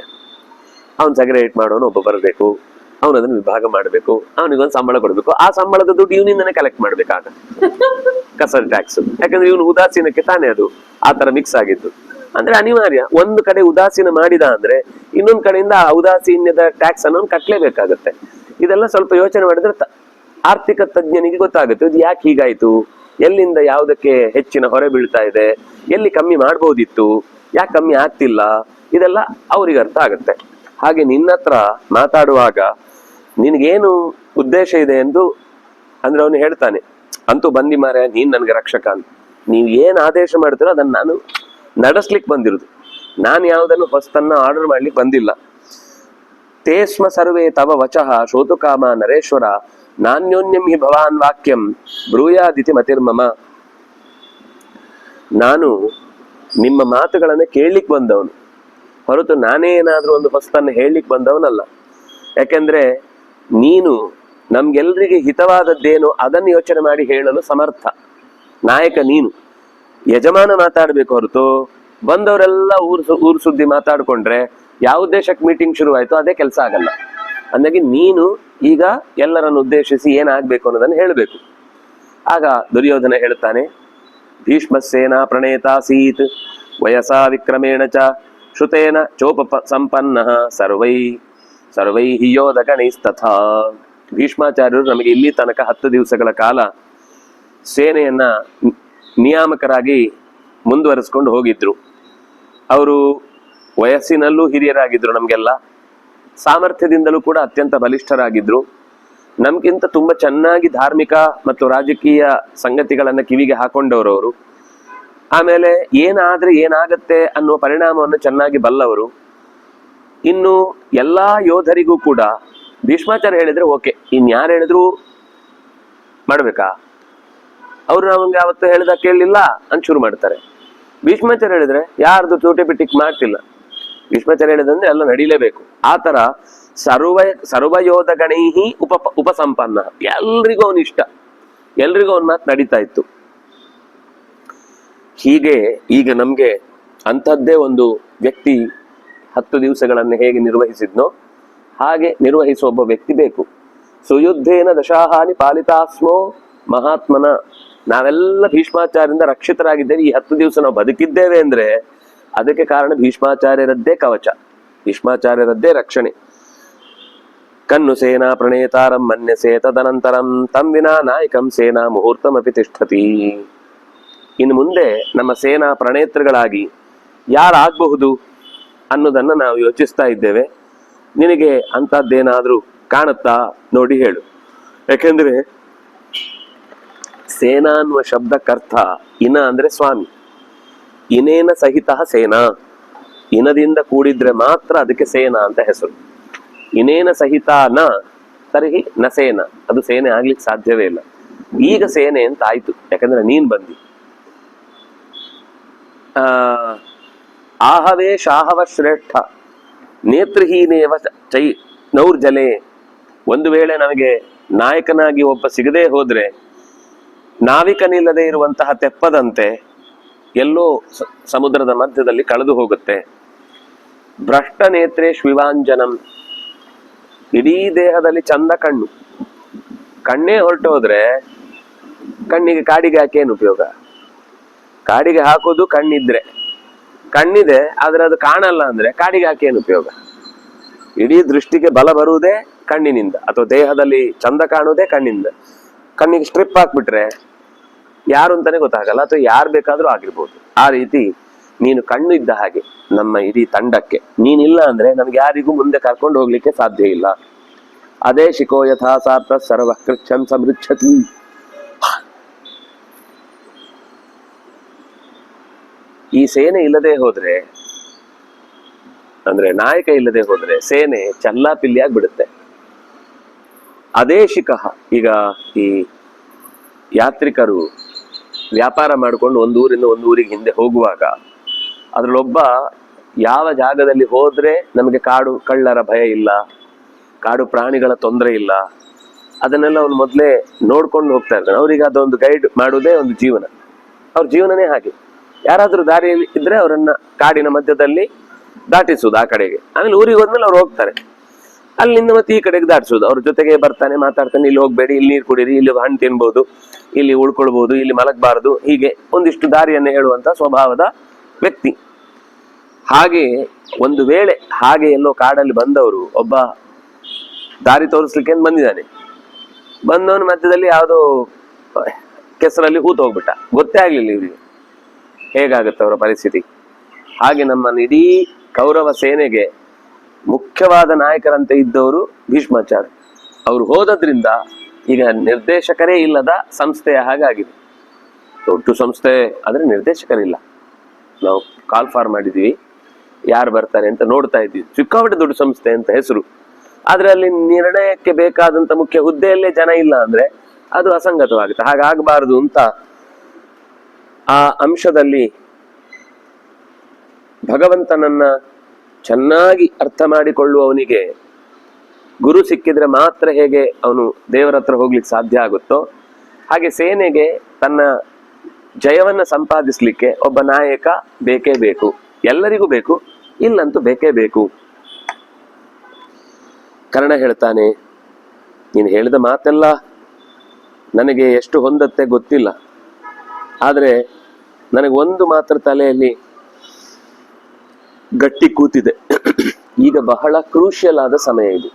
ಅವ್ನು ಸೆಗ್ರಿಗೇಟ್ ಮಾಡೋನು ಒಬ್ಬ ಬರಬೇಕು, ಅವನು ಅದನ್ನ ವಿಭಾಗ ಮಾಡಬೇಕು, ಅವನಿಗೊಂದು ಸಂಬಳ ಕೊಡ್ಬೇಕು. ಆ ಸಂಬಳದ ದುಡ್ಡು ಇವನಿಂದನೇ ಕಲೆಕ್ಟ್ ಮಾಡ್ಬೇಕಾಗ ಕಸದ ಟ್ಯಾಕ್ಸ್. ಯಾಕಂದ್ರೆ ಇವನು ಉದಾಸೀನಕ್ಕೆ ತಾನೇ ಅದು ಆ ತರ ಮಿಕ್ಸ್ ಆಗಿದ್ದು. ಅಂದ್ರೆ ಅನಿವಾರ್ಯ, ಒಂದು ಕಡೆ ಉದಾಸೀನ ಮಾಡಿದ ಅಂದ್ರೆ ಇನ್ನೊಂದ್ ಕಡೆಯಿಂದ ಆ ಉದಾಸೀನ್ಯದ ಟ್ಯಾಕ್ಸ್ ಅನ್ನು ಕಟ್ಲೇಬೇಕಾಗತ್ತೆ. ಇದೆಲ್ಲ ಸ್ವಲ್ಪ ಯೋಚನೆ ಮಾಡಿದ್ರೆ ಆರ್ಥಿಕ ತಜ್ಞನಿಗೆ ಗೊತ್ತಾಗುತ್ತೆ ಇದು ಯಾಕೆ ಹೀಗಾಯ್ತು, ಎಲ್ಲಿಂದ ಯಾವುದಕ್ಕೆ ಹೆಚ್ಚಿನ ಹೊರೆ ಬೀಳ್ತಾ ಇದೆ, ಎಲ್ಲಿ ಕಮ್ಮಿ ಮಾಡ್ಬೋದಿತ್ತು, ಯಾಕೆ ಕಮ್ಮಿ ಆಗ್ತಿಲ್ಲ, ಇದೆಲ್ಲ ಅವ್ರಿಗೆ ಅರ್ಥ ಆಗುತ್ತೆ. ಹಾಗೆ ನಿನ್ನ ಹತ್ರ ಮಾತಾಡುವಾಗ ನಿನ್ಗೇನು ಉದ್ದೇಶ ಇದೆ ಎಂದು ಅಂದ್ರೆ ಅವನು ಹೇಳ್ತಾನೆ, ಅಂತೂ ಬಂದಿ ಮಾರ್ರೆ ನೀನ್ ನನ್ಗೆ ರಕ್ಷಕ ಅಂತ. ನೀವ್ ಏನ್ ಆದೇಶ ಮಾಡ್ತೀರೋ ಅದನ್ನ ನಾನು ನಡೆಸ್ಲಿಕ್ಕೆ ಬಂದಿರುದು. ನಾನು ಯಾವುದನ್ನು ಹೊಸ್ತನ್ನ ಆರ್ಡರ್ ಮಾಡ್ಲಿಕ್ಕೆ ಬಂದಿಲ್ಲ. ತೇ ಸ್ಮ ಸರ್ವೇ ತವ ವಚಃ ಶ್ರೋತುಕಾಮ ನರೇಶ್ವರ ನಾನ್ಯೋನ್ಯಂ ಹಿ ಭವಾನ್ ವಾಕ್ಯಂ ಬ್ರೂಯಾದಿತಿ ಮತಿರ್ಮಮ. ನಾನು ನಿಮ್ಮ ಮಾತುಗಳನ್ನು ಕೇಳಲಿಕ್ಕೆ ಬಂದವನು ಹೊರತು ನಾನೇ ಏನಾದ್ರೂ ಒಂದು ಹೊಸ್ತನ್ನು ಹೇಳಲಿಕ್ಕೆ ಬಂದವನಲ್ಲ. ಯಾಕೆಂದ್ರೆ ನೀನು ನಮ್ಗೆಲ್ರಿಗೆ ಹಿತವಾದದ್ದೇನು ಅದನ್ನು ಯೋಚನೆ ಮಾಡಿ ಹೇಳಲು ಸಮರ್ಥ ನಾಯಕ ನೀನು. ಯಜಮಾನ ಮಾತಾಡ್ಬೇಕು ಹೊರತು ಬಂದವರೆಲ್ಲ ಊರು ಸುದ್ದಿ ಮಾತಾಡ್ಕೊಂಡ್ರೆ ಯಾವ ಉದ್ದೇಶಕ್ಕೆ ಮೀಟಿಂಗ್ ಶುರುವಾಯ್ತು ಅದೇ ಕೆಲಸ ಆಗಲ್ಲ. ಅಂದಾಗಿ ನೀನು ಈಗ ಎಲ್ಲರನ್ನು ಉದ್ದೇಶಿಸಿ ಏನಾಗ್ಬೇಕು ಅನ್ನೋದನ್ನು ಹೇಳಬೇಕು. ಆಗ ದುರ್ಯೋಧನ ಹೇಳ್ತಾನೆ, ಭೀಷ್ಮಸೇನ ಪ್ರಣೇತಾಸೀತ್ ವಯಸಾ ವಿಕ್ರಮೇಣ ಚ ಶ್ರುತೇನ ಚೋಪ ಸಂಪನ್ನ ಸರ್ವೈ ಯೋಧಗಣೈಸ್ತಥಾ. ಭೀಷ್ಮಾಚಾರ್ಯರು ನಮಗೆ ಇಲ್ಲಿ ತನಕ 10 ದಿವಸಗಳ ಕಾಲ ಸೇನೆಯನ್ನ ನಿಯಾಮಕರಾಗಿ ಮುಂದುವರಿಸ್ಕೊಂಡು ಹೋಗಿದ್ರು. ಅವರು ವಯಸ್ಸಿನಲ್ಲೂ ಹಿರಿಯರಾಗಿದ್ರು, ನಮಗೆಲ್ಲ ಸಾಮರ್ಥ್ಯದಿಂದಲೂ ಕೂಡ ಅತ್ಯಂತ ಬಲಿಷ್ಠರಾಗಿದ್ರು. ನಮ್ಗಿಂತ ತುಂಬಾ ಚೆನ್ನಾಗಿ ಧಾರ್ಮಿಕ ಮತ್ತು ರಾಜಕೀಯ ಸಂಗತಿಗಳನ್ನ ಕಿವಿಗೆ ಹಾಕೊಂಡವರು. ಆಮೇಲೆ ಏನಾದ್ರೆ ಏನಾಗತ್ತೆ ಅನ್ನುವ ಪರಿಣಾಮವನ್ನು ಚೆನ್ನಾಗಿ ಬಲ್ಲವರು. ಇನ್ನು ಎಲ್ಲಾ ಯೋಧರಿಗೂ ಕೂಡ ಭೀಷ್ಮಾಚಾರ್ಯ ಹೇಳಿದ್ರೆ ಓಕೆ, ಇನ್ಯಾರು ಹೇಳಿದ್ರು ಮಾಡ್ಬೇಕಾ, ಅವ್ರು ನಮಗೆ ಅವತ್ತು ಹೇಳಿದ ಕೇಳಲಿಲ್ಲ ಅಂತ ಶುರು ಮಾಡ್ತಾರೆ. ಭೀಷ್ಮಾಚಾರ್ಯ ಹೇಳಿದ್ರೆ ಯಾರ್ದು ಚೋಟೆ ಬಿಟ್ಟಿಕ್ ಮಾಡ್ತಿಲ್ಲ. ಭೀಷ್ಮಾಚಾರ್ಯ ಹೇಳಿದಂದ್ರೆ ಎಲ್ಲ ನಡೀಲೇಬೇಕು. ಆ ತರ ಸರ್ವಯೋಧ ಗಣೈಹಿ ಉಪಸಂಪನ್ನ, ಎಲ್ರಿಗೂ ಅವನ ಇಷ್ಟ, ಎಲ್ರಿಗೂ ಅವನ ಮಾತು ನಡೀತಾ ಇತ್ತು. ಹೀಗೆ ಈಗ ನಮ್ಗೆ ಅಂಥದ್ದೇ ಒಂದು ವ್ಯಕ್ತಿ 10 ದಿವಸಗಳನ್ನು ಹೇಗೆ ನಿರ್ವಹಿಸಿದ್ನೋ ಹಾಗೆ ನಿರ್ವಹಿಸುವ ಒಬ್ಬ ವ್ಯಕ್ತಿ ಬೇಕು. ಸುಯುದ್ಧೇನ ದಶಾಹಾನಿ ಪಾಲಿತಾಸ್ಮೋ ಮಹಾತ್ಮನ. ನಾವೆಲ್ಲ ಭೀಷ್ಮಾಚಾರ್ಯರಿಂದ ರಕ್ಷಿತರಾಗಿದ್ದೇವೆ. ಈ 10 ದಿವಸ ನಾವು ಬದುಕಿದ್ದೇವೆ ಅಂದ್ರೆ ಅದಕ್ಕೆ ಕಾರಣ ಭೀಷ್ಮಾಚಾರ್ಯರದ್ದೇ ಕವಚ, ಭೀಷ್ಮಾಚಾರ್ಯರದ್ದೇ ರಕ್ಷಣೆ. ಕನ್ನು ಸೇನಾ ಪ್ರಣೇತಾರಂ ಮನ್ಯಸೇ ತದನಂತರಂ ತಂ ವಿನಾ ನಾಯಕಂ ಸೇನಾ ಮುಹೂರ್ತಮಪಿ ತಿಷ್ಠತಿ. ಇನ್ನು ಮುಂದೆ ನಮ್ಮ ಸೇನಾ ಪ್ರಣೇತೃಗಳಾಗಿ ಯಾರಾಗಬಹುದು ಅನ್ನೋದನ್ನ ನಾವು ಯೋಚಿಸ್ತಾ ಇದ್ದೇವೆ. ನಿನಗೆ ಅಂಥದ್ದೇನಾದ್ರೂ ಕಾಣುತ್ತಾ ನೋಡಿ ಹೇಳು. ಯಾಕೆಂದ್ರೆ ಸೇನಾ ಅನ್ನುವ ಶಬ್ದಕ್ಕರ್ಥ ಇನ ಅಂದ್ರೆ ಸ್ವಾಮಿ. ಇನೇನ ಸಹಿತ ಸೇನಾ, ಇನದಿಂದ ಕೂಡಿದ್ರೆ ಮಾತ್ರ ಅದಕ್ಕೆ ಸೇನಾ ಅಂತ ಹೆಸರು. ಇನೇನ ಸಹಿತ ನ ತರ್ಹಿ ನ ಸೇನಾ, ಅದು ಸೇನೆ ಆಗ್ಲಿಕ್ಕೆ ಸಾಧ್ಯವೇ ಇಲ್ಲ. ಈಗ ಸೇನೆ ಅಂತ ಆಯ್ತು, ಯಾಕಂದ್ರೆ ನೀನ್ ಬಂದಿ. ಆಹವೇ ಶಾಹವ ಶ್ರೇಷ್ಠ ನೇತೃಹೀನೇವ ಚೈ ನೌರ್ಜಲೆ. ಒಂದು ವೇಳೆ ನಮಗೆ ನಾಯಕನಾಗಿ ಒಬ್ಬ ಸಿಗದೇ ಹೋದ್ರೆ ನಾವಿಕನಿಲ್ಲದೆ ಇರುವಂತಹ ತೆಪ್ಪದಂತೆ ಎಲ್ಲೋ ಸಮುದ್ರದ ಮಧ್ಯದಲ್ಲಿ ಕಳೆದು ಹೋಗುತ್ತೆ. ಭ್ರಷ್ಟ ನೇತ್ರೇ ಶ್ವಿವಾಂಜನಂ, ಇಡೀ ದೇಹದಲ್ಲಿ ಚಂದ ಕಣ್ಣು, ಕಣ್ಣೇ ಹೊರಟು ಹೋದ್ರೆ ಕಣ್ಣಿಗೆ ಕಾಡಿಗೆ ಹಾಕಿ ಏನು ಉಪಯೋಗ? ಕಾಡಿಗೆ ಹಾಕೋದು ಕಣ್ಣಿದ್ರೆ, ಕಣ್ಣಿದೆ ಆದ್ರೆ ಅದು ಕಾಣಲ್ಲ ಅಂದ್ರೆ ಕಾಡಿಗೆ ಹಾಕಿ ಏನು ಉಪಯೋಗ? ಇಡೀ ದೃಷ್ಟಿಗೆ ಬಲ ಬರುವುದೇ ಕಣ್ಣಿನಿಂದ, ಅಥವಾ ದೇಹದಲ್ಲಿ ಚಂದ ಕಾಣುವುದೇ ಕಣ್ಣಿಂದ. ಕಣ್ಣಿಗೆ ಸ್ಟ್ರಿಪ್ ಹಾಕ್ಬಿಟ್ರೆ ಯಾರು ಅಂತಾನೆ ಗೊತ್ತಾಗಲ್ಲ, ಅಥವಾ ಯಾರು ಬೇಕಾದ್ರೂ ಆಗಿರ್ಬೋದು. ಆ ರೀತಿ ನೀನು ಕಣ್ಣು ಇದ್ದ ಹಾಗೆ ನಮ್ಮ ಇಡೀ ತಂಡಕ್ಕೆ. ನೀನಿಲ್ಲ ಅಂದ್ರೆ ನಮ್ಗೆ ಯಾರಿಗೂ ಮುಂದೆ ಕರ್ಕೊಂಡು ಹೋಗ್ಲಿಕ್ಕೆ ಸಾಧ್ಯ ಇಲ್ಲ. ಅದೇ ಶಿಖೋ ಯಥಾ ಸಾರ್ಥ ಸರ್ವ ಕೃಚ್ಛಂ ಸಮೃಚ್ಛತಿ. ಈ ಸೇನೆ ಇಲ್ಲದೆ ಹೋದ್ರೆ, ಅಂದ್ರೆ ನಾಯಕ ಇಲ್ಲದೆ ಹೋದ್ರೆ ಸೇನೆ ಚಲ್ಲಾಪಿಲ್ಲಿಯಾಗಿ ಬಿಡುತ್ತೆ. ಅದೇ ಶಿಖಃ. ಈಗ ಈ ಯಾತ್ರಿಕರು ವ್ಯಾಪಾರ ಮಾಡಿಕೊಂಡು ಒಂದು ಊರಿಂದ ಒಂದು ಊರಿಗೆ ಹಿಂದೆ ಹೋಗುವಾಗ ಅದ್ರಲ್ಲೊಬ್ಬ ಯಾವ ಜಾಗದಲ್ಲಿ ಹೋದ್ರೆ ನಮಗೆ ಕಾಡು ಕಳ್ಳರ ಭಯ ಇಲ್ಲ, ಕಾಡು ಪ್ರಾಣಿಗಳ ತೊಂದರೆ ಇಲ್ಲ, ಅದನ್ನೆಲ್ಲ ಅವನು ಮೊದಲೇ ನೋಡ್ಕೊಂಡು ಹೋಗ್ತಾ ಇರ್ತಾನೆ. ಅವ್ರಿಗೆ ಅದೊಂದು ಗೈಡ್ ಮಾಡುವುದೇ ಒಂದು ಜೀವನ. ಅವ್ರ ಜೀವನನೇ ಹಾಗೆ. ಯಾರಾದ್ರೂ ದಾರಿಯಲ್ಲಿ ಇದ್ರೆ ಅವರನ್ನ ಕಾಡಿನ ಮಧ್ಯದಲ್ಲಿ ದಾಟಿಸುವುದು ಆ ಕಡೆಗೆ. ಆಮೇಲೆ ಊರಿಗೆ ಹೋದ್ಮೇಲೆ ಅವ್ರು ಹೋಗ್ತಾರೆ, ಅಲ್ಲಿಂದ ಮತ್ತೆ ಈ ಕಡೆಗೆ ದಾಟಿಸುವುದು. ಅವ್ರ ಜೊತೆಗೆ ಬರ್ತಾನೆ, ಮಾತಾಡ್ತಾನೆ, ಇಲ್ಲಿ ಹೋಗ್ಬೇಡಿ, ಇಲ್ಲಿ ನೀರು ಕುಡೀರಿ, ಇಲ್ಲಿ ಹಣ್ಣು ತಿನ್ಬಹುದು, ಇಲ್ಲಿ ಉಳ್ಕೊಳ್ಬಹುದು, ಇಲ್ಲಿ ಮಲಗಬಾರದು, ಹೀಗೆ ಒಂದಿಷ್ಟು ದಾರಿಯನ್ನು ಹೇಳುವಂತ ಸ್ವಭಾವದ ವ್ಯಕ್ತಿ. ಹಾಗೆ ಒಂದು ವೇಳೆ ಹಾಗೆ ಎಲ್ಲೋ ಕಾಡಲ್ಲಿ ಬಂದವರು ಒಬ್ಬ ದಾರಿ ತೋರಿಸ್ಲಿಕ್ಕೆ ಅಂತ ಬಂದಿದ್ದಾನೆ. ಬಂದವನ ಮಧ್ಯದಲ್ಲಿ ಯಾವುದೋ ಕೆಸರಲ್ಲಿ ಹೂತು ಹೋಗ್ಬಿಟ್ಟ, ಗೊತ್ತೇ ಆಗ್ಲಿಲ್ಲ ಇವರಿಗೆ. ಹೇಗಾಗುತ್ತೆ ಅವರ ಪರಿಸ್ಥಿತಿ? ಹಾಗೆ ನಮ್ಮ ಇಡೀ ಕೌರವ ಸೇನೆಗೆ ಮುಖ್ಯವಾದ ನಾಯಕರಂತೆ ಇದ್ದವರು ಭೀಷ್ಮಾಚಾರ್ಯ. ಅವರು ಹೋದದ್ರಿಂದ ಈಗ ನಿರ್ದೇಶಕರೇ ಇಲ್ಲದ ಸಂಸ್ಥೆಯ ಹಾಗಾಗಿದೆ. ದೊಡ್ಡ ಸಂಸ್ಥೆ ಆದ್ರೆ ನಿರ್ದೇಶಕರಿಲ್ಲ. ನಾವು ಕಾಲ್ ಫಾರ್ ಮಾಡಿದೀವಿ, ಯಾರು ಬರ್ತಾರೆ ಅಂತ ನೋಡ್ತಾ ಇದ್ವಿ. ಸಿಕ್ಕಾಪಟ್ಟೆ ದೊಡ್ಡ ಸಂಸ್ಥೆ ಅಂತ ಹೆಸರು, ಆದ್ರೆ ಅಲ್ಲಿ ನಿರ್ಣಯಕ್ಕೆ ಬೇಕಾದಂತ ಮುಖ್ಯ ಹುದ್ದೆಯಲ್ಲೇ ಜನ ಇಲ್ಲ ಅಂದ್ರೆ ಅದು ಅಸಂಗತವಾಗುತ್ತೆ. ಹಾಗಾಗಬಾರದು ಅಂತ ಆ ಅಂಶದಲ್ಲಿ ಭಗವಂತನನ್ನ ಚೆನ್ನಾಗಿ ಅರ್ಥ ಮಾಡಿಕೊಳ್ಳುವವನಿಗೆ ಗುರು ಸಿಕ್ಕಿದ್ರೆ ಮಾತ್ರ ಹೇಗೆ ಅವನು ದೇವರ ಹತ್ರ ಹೋಗ್ಲಿಕ್ಕೆ ಸಾಧ್ಯ ಆಗುತ್ತೋ, ಹಾಗೆ ಸೇನೆಗೆ ತನ್ನ ಜಯವನ್ನ ಸಂಪಾದಿಸ್ಲಿಕ್ಕೆ ಒಬ್ಬ ನಾಯಕ ಬೇಕೇ ಬೇಕು. ಎಲ್ಲರಿಗೂ ಬೇಕು, ಇಲ್ಲಂತೂ ಬೇಕೇ ಬೇಕು. ಕರ್ಣ ಹೇಳ್ತಾನೆ, ನೀನು ಹೇಳಿದ ಮಾತೆಲ್ಲ ನನಗೆ ಎಷ್ಟು ಹೊಂದತ್ತೆ ಗೊತ್ತಿಲ್ಲ, ಆದ್ರೆ ನನಗೆ ಒಂದು ಮಾತ್ರ ತಲೆಯಲ್ಲಿ ಗಟ್ಟಿ ಕೂತಿದೆ. ಈಗ ಬಹಳ ಕ್ರೂಷಿಯಲ್ ಆದ ಸಮಯ ಇದು.